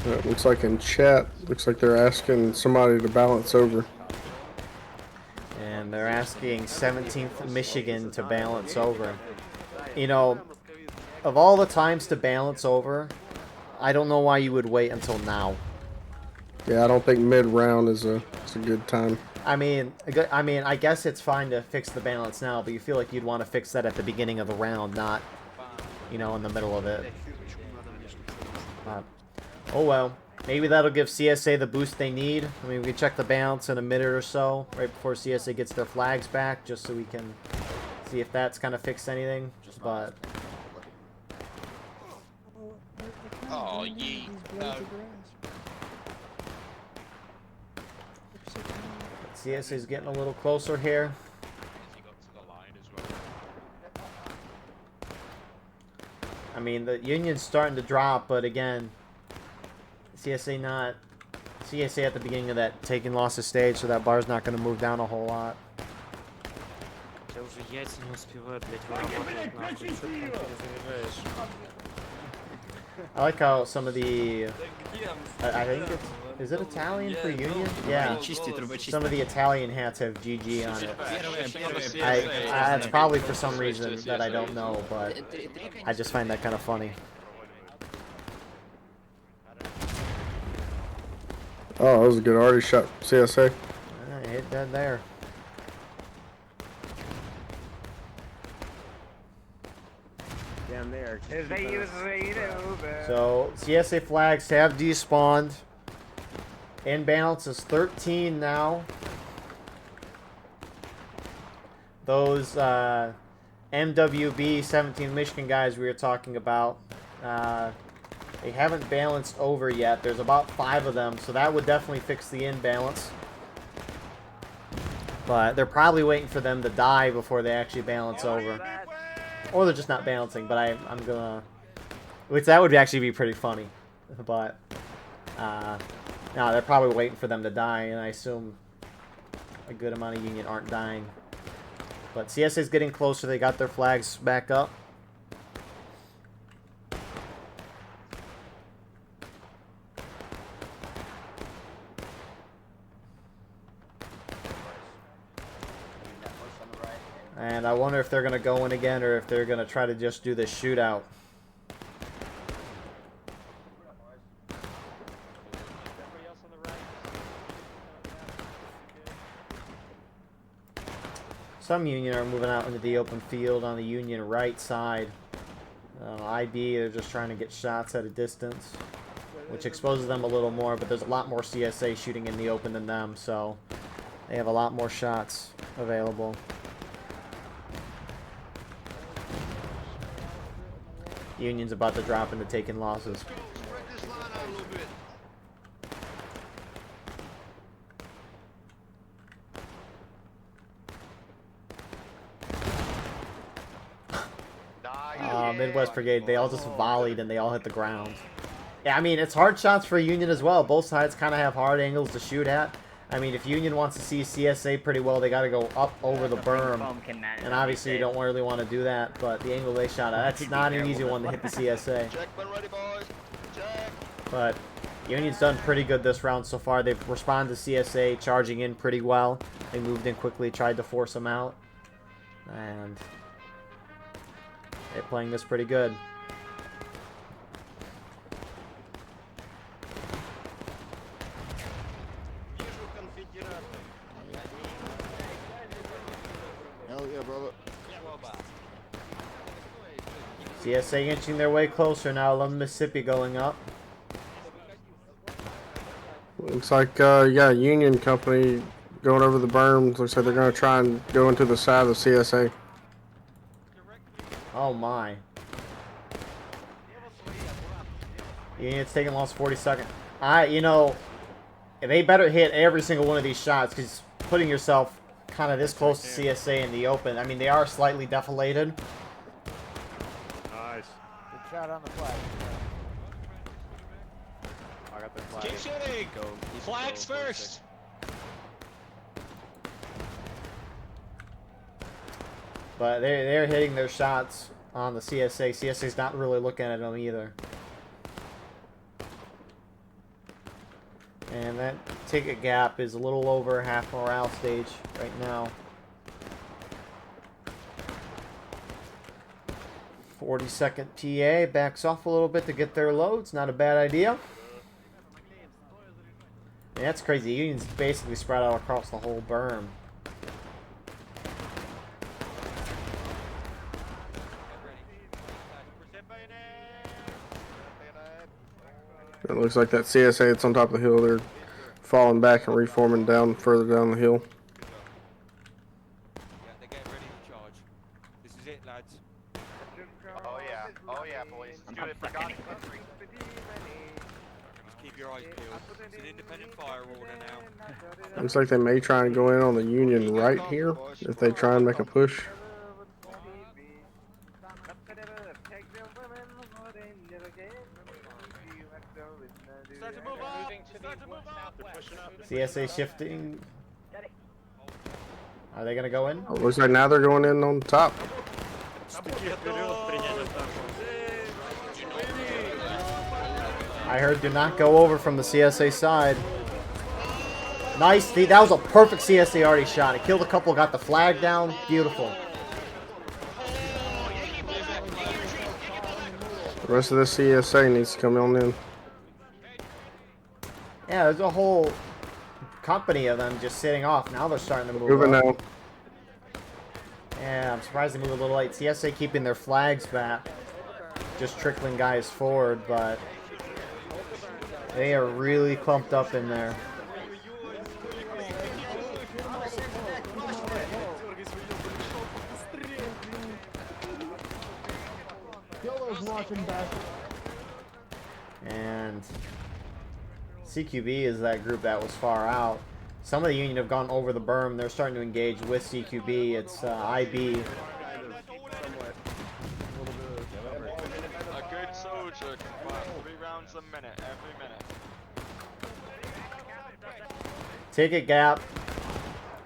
It looks like in chat, looks like they're asking somebody to balance over. And they're asking 17th Michigan to balance over. You know, of all the times to balance over, I don't know why you would wait until now. Yeah, I don't think mid-round is a good time. I mean, I guess it's fine to fix the balance now, but you feel like you'd want to fix that at the beginning of the round, not, you know, in the middle of it. Oh well. Maybe that'll give CSA the boost they need. I mean, we can check the balance in a minute or so, right before CSA gets their flags back, just so we can see if that's kind of fixed anything. But Oh, yeet. No. CSA is getting a little closer here. I mean, the Union's starting to drop, but again, CSA at the beginning of that taking losses stage, so that bar's not going to move down a whole lot. I like how some of the, I think it's, is it Italian for Union? Yeah. Some of the Italian hats have GG on it. It's probably for some reason that I don't know, but I just find that kind of funny. Oh, that was a good arty shot, CSA. I hit that there. Down there. So CSA flags have despawned. In balance is 13 now. Those MWB 17 Michigan guys we were talking about, they haven't balanced over yet. There's about 5 of them, so that would definitely fix the imbalance. But they're probably waiting for them to die before they actually balance over. Or they're just not balancing, but I'm gonna... Which that would actually be pretty funny. But, no, they're probably waiting for them to die, and I assume a good amount of Union aren't dying. But CSA's getting closer. They got their flags back up. And I wonder if they're going to go in again or if they're going to try to just do this shootout. Some Union are moving out into the open field on the Union right side. IB, they're just trying to get shots at a distance, which exposes them a little more, but there's a lot more CSA shooting in the open than them, so they have a lot more shots available. Union's about to drop into taking losses. Midwest Brigade, they all just volleyed and they all hit the ground. Yeah, I mean, it's hard shots for Union as well. Both sides kind of have hard angles to shoot at. I mean, if Union wants to see CSA pretty well, they got to go up over the berm. And obviously, you don't really want to do that, but the angle they shot at, that's not an easy one to hit the CSA. But Union's done pretty good this round so far. They've responded to CSA charging in pretty well. They moved in quickly, tried to force them out. And they're playing this pretty good. Hell yeah, brother. CSA inching their way closer now. 11 Mississippi going up. Looks like you got a Union company going over the berms. Looks like they're going to try and go into the side of CSA. Oh my. Union's taking loss 42nd. You know, they better hit every single one of these shots because putting yourself kind of this close to CSA in the open. I mean, they are slightly defilated. Nice. Good shot on the flag. I got the flag. Keep shooting! Flags first! But they're hitting their shots on the CSA. CSA's not really looking at them either. And that ticket gap is a little over half morale stage right now. 42nd PA backs off a little bit to get their loads. Not a bad idea. And that's crazy. Union's basically spread out across the whole berm. It looks like that CSA that's on top of the hill, they're falling back and reforming down further down the hill. Yeah, they're getting ready to charge. This is it, lads. Oh yeah, boys. Let's do it for God's country. Just keep your eyes peeled. It's an independent fire order now. Looks like they may try and go in on the Union right here if they try and make a push. CSA shifting. Are they going to go in? Oh, looks like now they're going in on top. I heard do not go over from the CSA side. Nice. That was a perfect CSA already shot. It killed a couple, got the flag down. Beautiful. The rest of the CSA needs to come on in. Yeah, there's a whole company of them just sitting off. Now they're starting to move Moving up. now. Yeah, I'm surprised they moved a little late. CSA keeping their flags back. Just trickling guys forward, but they are really clumped up in there. was marching back. And CQB is that group that was far out. Some of the Union have gone over the berm. They're starting to engage with CQB. It's IB. A good soldier can fire 3 rounds a minute, every minute. Ticket gap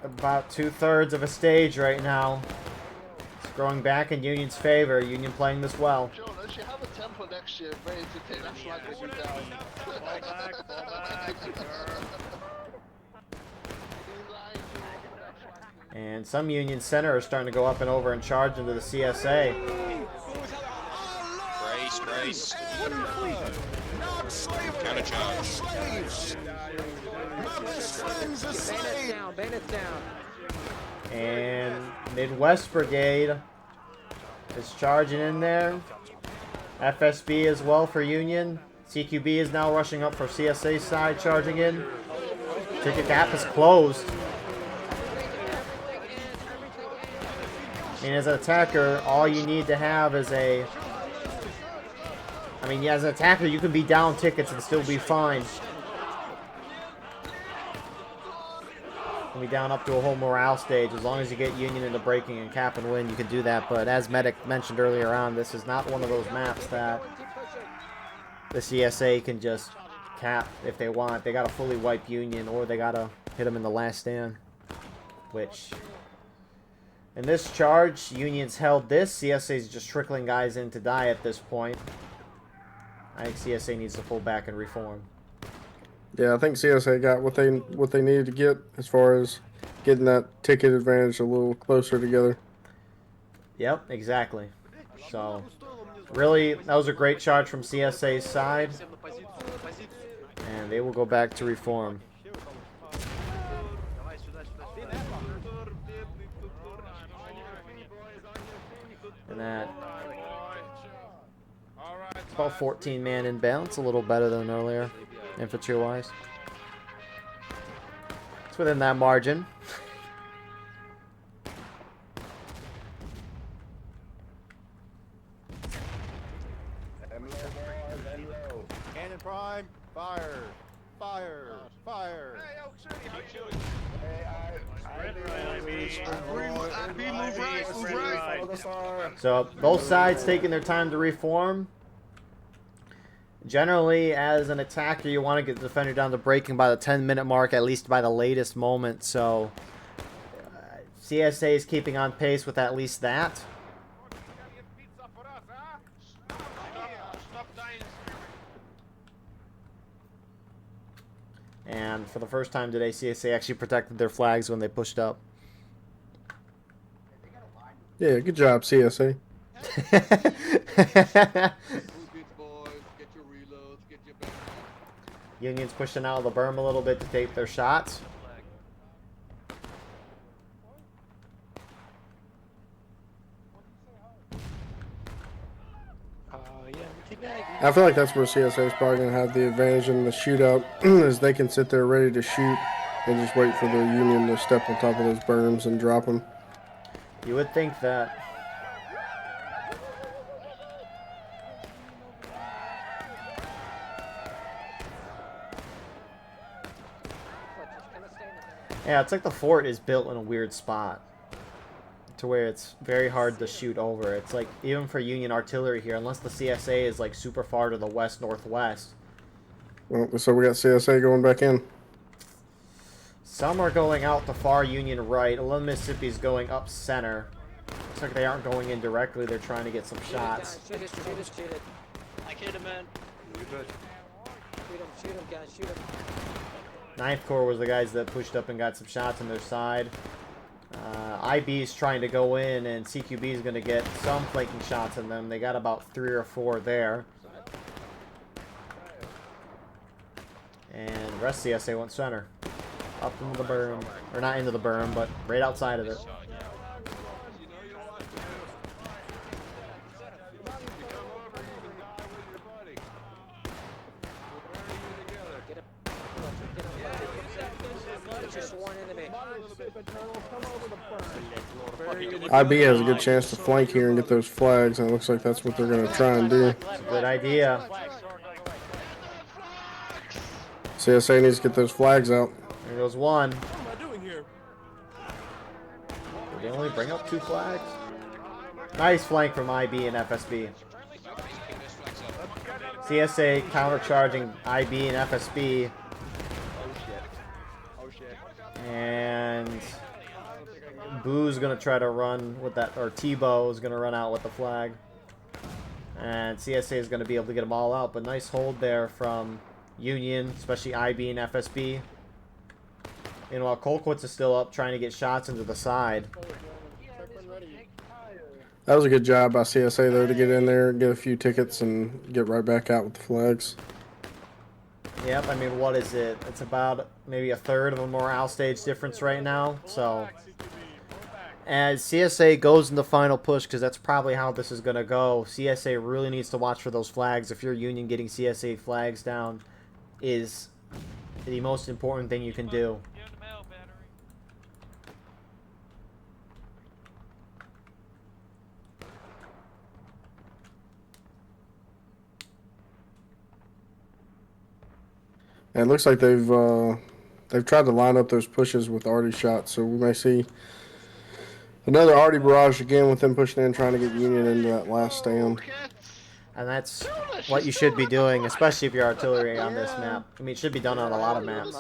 about 2/3 of a stage right now. It's growing back in Union's favor. Union playing this well. Jonas, you have a temple next year ready to take that flag with you down. Fall back, And some Union center are starting to go up and over and charge into the CSA. Brace. Counter charge. Bandits down. And Midwest Brigade is charging in there. FSB as well for Union. CQB is now rushing up for CSA side, charging in. Ticket gap is closed. I mean, as an attacker, all you need to have is a... I mean, yeah, as an attacker, you can be down tickets and still be fine. You can be down up to a whole morale stage. As long as you get Union into breaking and cap and win, you can do that. But as Medic mentioned earlier on, this is not one of those maps that the CSA can just cap if they want. They gotta fully wipe Union, or they gotta hit them in the last stand. Which... in this charge, Union's held this. CSA's just trickling guys in to die at this point. I think CSA needs to pull back and reform. Yeah, I think CSA got what they needed to get as far as getting that ticket advantage a little closer together. Yep, exactly. So, really, that was a great charge from CSA's side. And they will go back to reform. And that... it's about 14-man in balance, a little better than earlier, infantry-wise. It's within that margin. Cannon prime, fire, fire, fire. So both sides taking their time to reform. Generally, as an attacker, you want to get the defender down to breaking by the 10-minute mark, at least by the latest moment. So CSA is keeping on pace with at least that. And for the first time today, CSA actually protected their flags when they pushed up. Yeah, good job, CSA. Union's pushing out of the berm a little bit to take their shots. I feel like that's where CSA is probably going to have the advantage in the shootout, as they can sit there ready to shoot and just wait for the Union to step on top of those berms and drop them. You would think that. Yeah, it's like the fort is built in a weird spot to where it's very hard to shoot over. It's like, even for Union artillery here, unless the CSA is like super far to the west-northwest. Well, so we got CSA going back in. Some are going out the far Union right. Little Mississippi's going up center. Looks like they aren't going in directly. They're trying to get some shots. Shoot it. I killed him, man. Shoot him, guys, shoot him. 9th Corps was the guys that pushed up and got some shots on their side. IB is trying to go in, and CQB is going to get some flanking shots on them. They got about 3 or 4 there. And the rest of CSA went center. Up into the berm. Or not into the berm, but right outside of it. IB has a good chance to flank here and get those flags, and it looks like that's what they're going to try and do. It's a good idea. CSA needs to get those flags out. There goes one. What am I doing here? Did they only bring up 2 flags? Nice flank from IB and FSB. CSA countercharging IB and FSB. And Boo's gonna try to run with that, or Tebow is gonna run out with the flag. And CSA is gonna be able to get them all out, but nice hold there from Union, especially IB and FSB. And while Colquitt's is still up, trying to get shots into the side. That was a good job by CSA, though, to get in there, get a few tickets, and get right back out with the flags. Yep, I mean, what is it? It's about maybe a third of a morale stage difference right now. So, as CSA goes in the final push, because that's probably how this is going to go, CSA really needs to watch for those flags. If you're Union, getting CSA flags down is the most important thing you can do. And it looks like they've tried to line up those pushes with Artie shots, so we may see another Artie barrage again with them pushing in, trying to get Union into that last stand. And that's what you should be doing, especially if you're artillery on this map. I mean, it should be done on a lot of maps.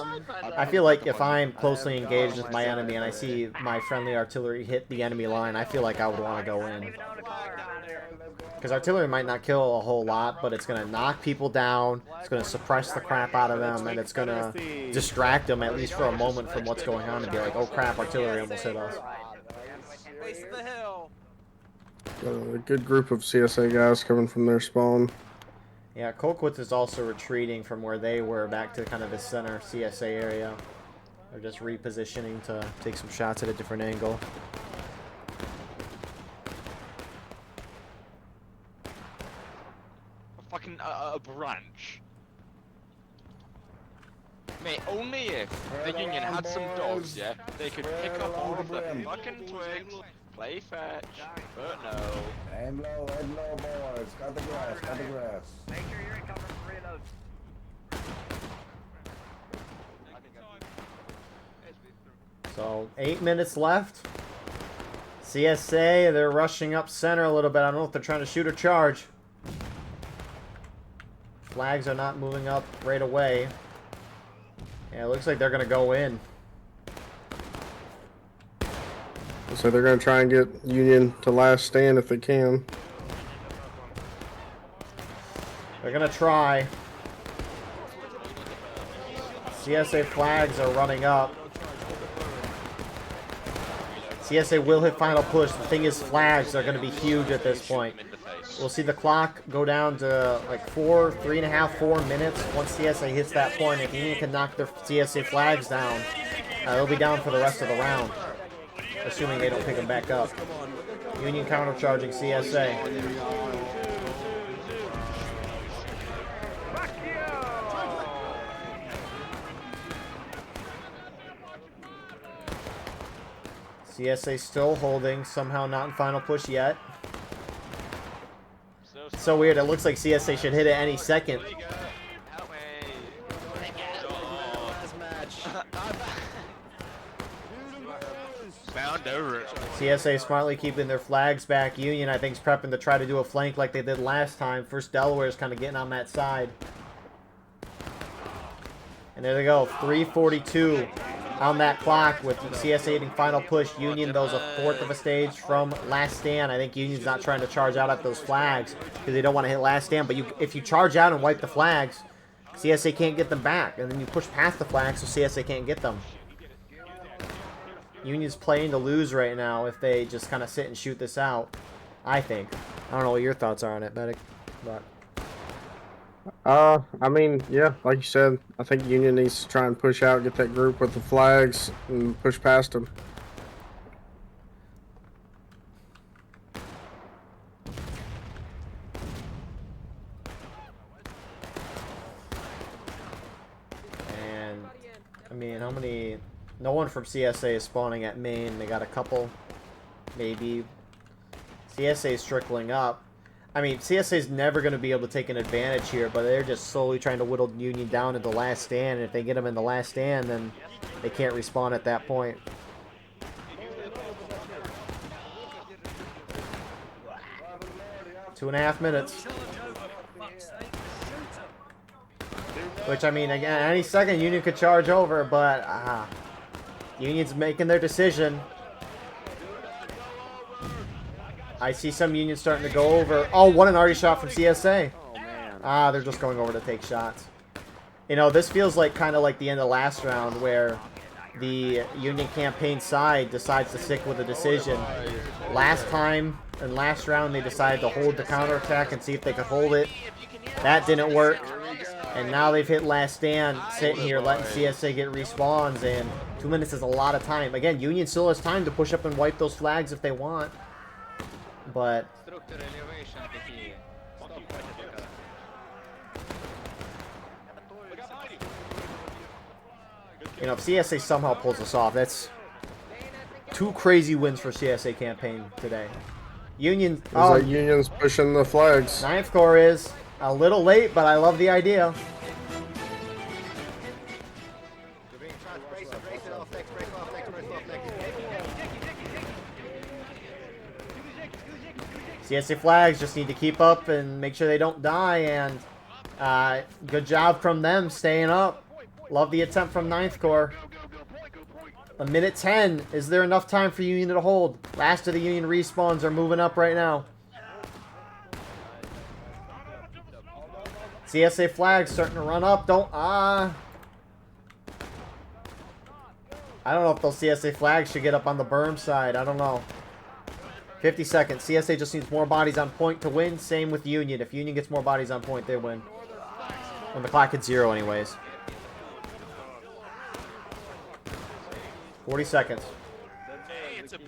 I feel like if I'm closely engaged with my enemy and I see my friendly artillery hit the enemy line, I feel like I would want to go in. Because artillery might not kill a whole lot, but it's going to knock people down, it's going to suppress the crap out of them, and it's going to distract them, at least for a moment, from what's going on, and be like, oh crap, artillery almost hit us. Base of the hill. Got a good group of CSA guys coming from their spawn. Yeah, Colquitt is also retreating from where they were back to kind of the center CSA area. They're just repositioning to take some shots at a different angle. Fucking a branch. Mate, only if the Union had some dogs, yeah, they could pick up all of the fucking twigs, play fetch, but no. Aim low, boys. Cut the grass, cut the grass. Make sure you're in cover for reload. So, 8 minutes left. CSA, they're rushing up center a little bit. I don't know if they're trying to shoot or charge. Flags are not moving up right away. Yeah, it looks like they're going to go in. So they're going to try and get Union to last stand if they can. They're going to try. CSA flags are running up. CSA will hit final push. The thing is, flags are going to be huge at this point. We'll see the clock go down to like 3.5, 4 minutes. Once CSA hits that point, if Union can knock their CSA flags down, they'll be down for the rest of the round, assuming they don't pick them back up. Union countercharging CSA. CSA still holding, somehow not in final push yet. So weird, it looks like CSA should hit it any second. Bound over it. CSA smartly keeping their flags back. Union, I think, is prepping to try to do a flank like they did last time. First Delaware is kind of getting on that side. And there they go, 3:42 on that clock with CSA hitting final push. Union, those a fourth of a stage from last stand. I think Union's not trying to charge out at those flags because they don't want to hit last stand. But if you charge out and wipe the flags, CSA can't get them back. And then you push past the flags so CSA can't get them. Union's playing to lose right now if they just kind of sit and shoot this out, I think. I don't know what your thoughts are on it, Medic. But I mean, yeah, like you said, I think Union needs to try and push out, get that group with the flags, and push past them. And, I mean, how many... No one from CSA is spawning at main. They got a couple maybe CSA is trickling up. I mean, CSA is never going to be able to take an advantage here, but they're just slowly trying to whittle Union down to the last stand. And if they get them in the last stand, then they can't respawn at that point. Two and a half minutes. Which, I mean, again, any second Union could charge over, but Union's making their decision. I see some Unions starting to go over. Oh, what an arty shot from CSA. They're just going over to take shots. You know, this feels like kind of like the end of last round where the Union campaign side decides to stick with a decision. Last time and last round they decided to hold the counterattack and see if they could hold it. That didn't work. And now they've hit last stand, sitting here letting CSA get respawns, and 2 minutes is a lot of time. Again, Union still has time to push up and wipe those flags if they want. But you know, if CSA somehow pulls this off, that's 2 crazy wins for CSA campaign today. Union. Like Union's pushing the flags. 9th Corps is a little late, but I love the idea. CSA flags just need to keep up and make sure they don't die, and good job from them staying up. Love the attempt from 9th Corps. A minute 10. Is there enough time for Union to hold? Last of the Union respawns are moving up right now. CSA flags starting to run up. I don't know if those CSA flags should get up on the berm side. I don't know. 50 seconds. CSA just needs more bodies on point to win. Same with Union. If Union gets more bodies on point, they win. When the clock hits 0 anyways. 40 seconds.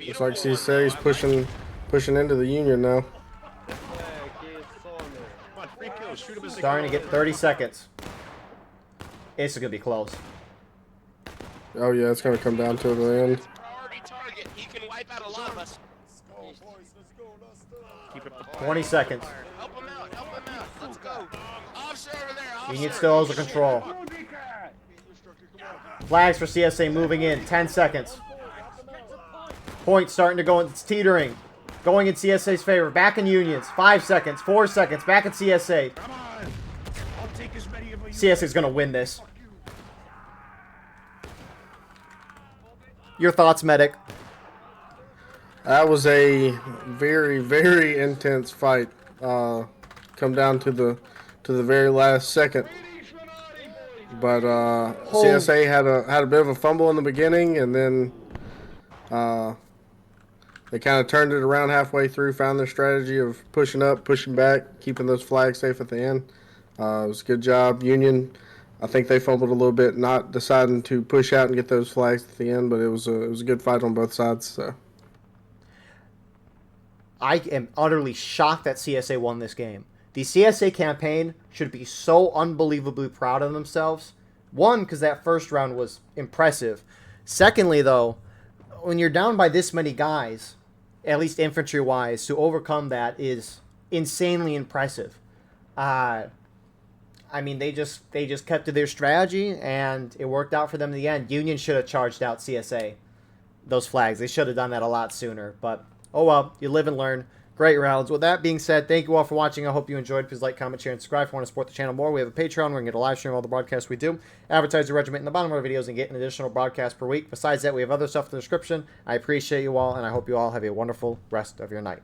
Looks like CSA is pushing into the Union now. Starting to get 30 seconds. It's going to be close. Oh yeah, it's going to come down to the end. He can wipe out a lot of us. 20 seconds. Help him out, let's go. Officer over there, Union still has the control. Flags for CSA moving in. 10 seconds. Point starting to go. It's teetering. Going in CSA's favor. Back in Union's. 5 seconds. 4 seconds. Back in CSA. CSA's going to win this. Your thoughts, Medic? That was a very, very intense fight. Come down to the very last second. But CSA had a bit of a fumble in the beginning, and then they kind of turned it around halfway through, found their strategy of pushing up, pushing back, keeping those flags safe at the end. It was a good job. Union, I think they fumbled a little bit, not deciding to push out and get those flags at the end, but it was a good fight on both sides. So I am utterly shocked that CSA won this game. The CSA campaign should be so unbelievably proud of themselves. One, because that first round was impressive. Secondly, though, when you're down by this many guys, at least infantry-wise, to overcome that is insanely impressive. I mean, they just kept to their strategy, and it worked out for them in the end. Union should have charged out CSA, those flags. They should have done that a lot sooner. But, oh well, you live and learn. Great rounds. With that being said, thank you all for watching. I hope you enjoyed. Please like, comment, share, and subscribe if you want to support the channel more. We have a Patreon. We're going to get a live stream of all the broadcasts we do. Advertise the regiment in the bottom of our videos and get an additional broadcast per week. Besides that, we have other stuff in the description. I appreciate you all, and I hope you all have a wonderful rest of your night.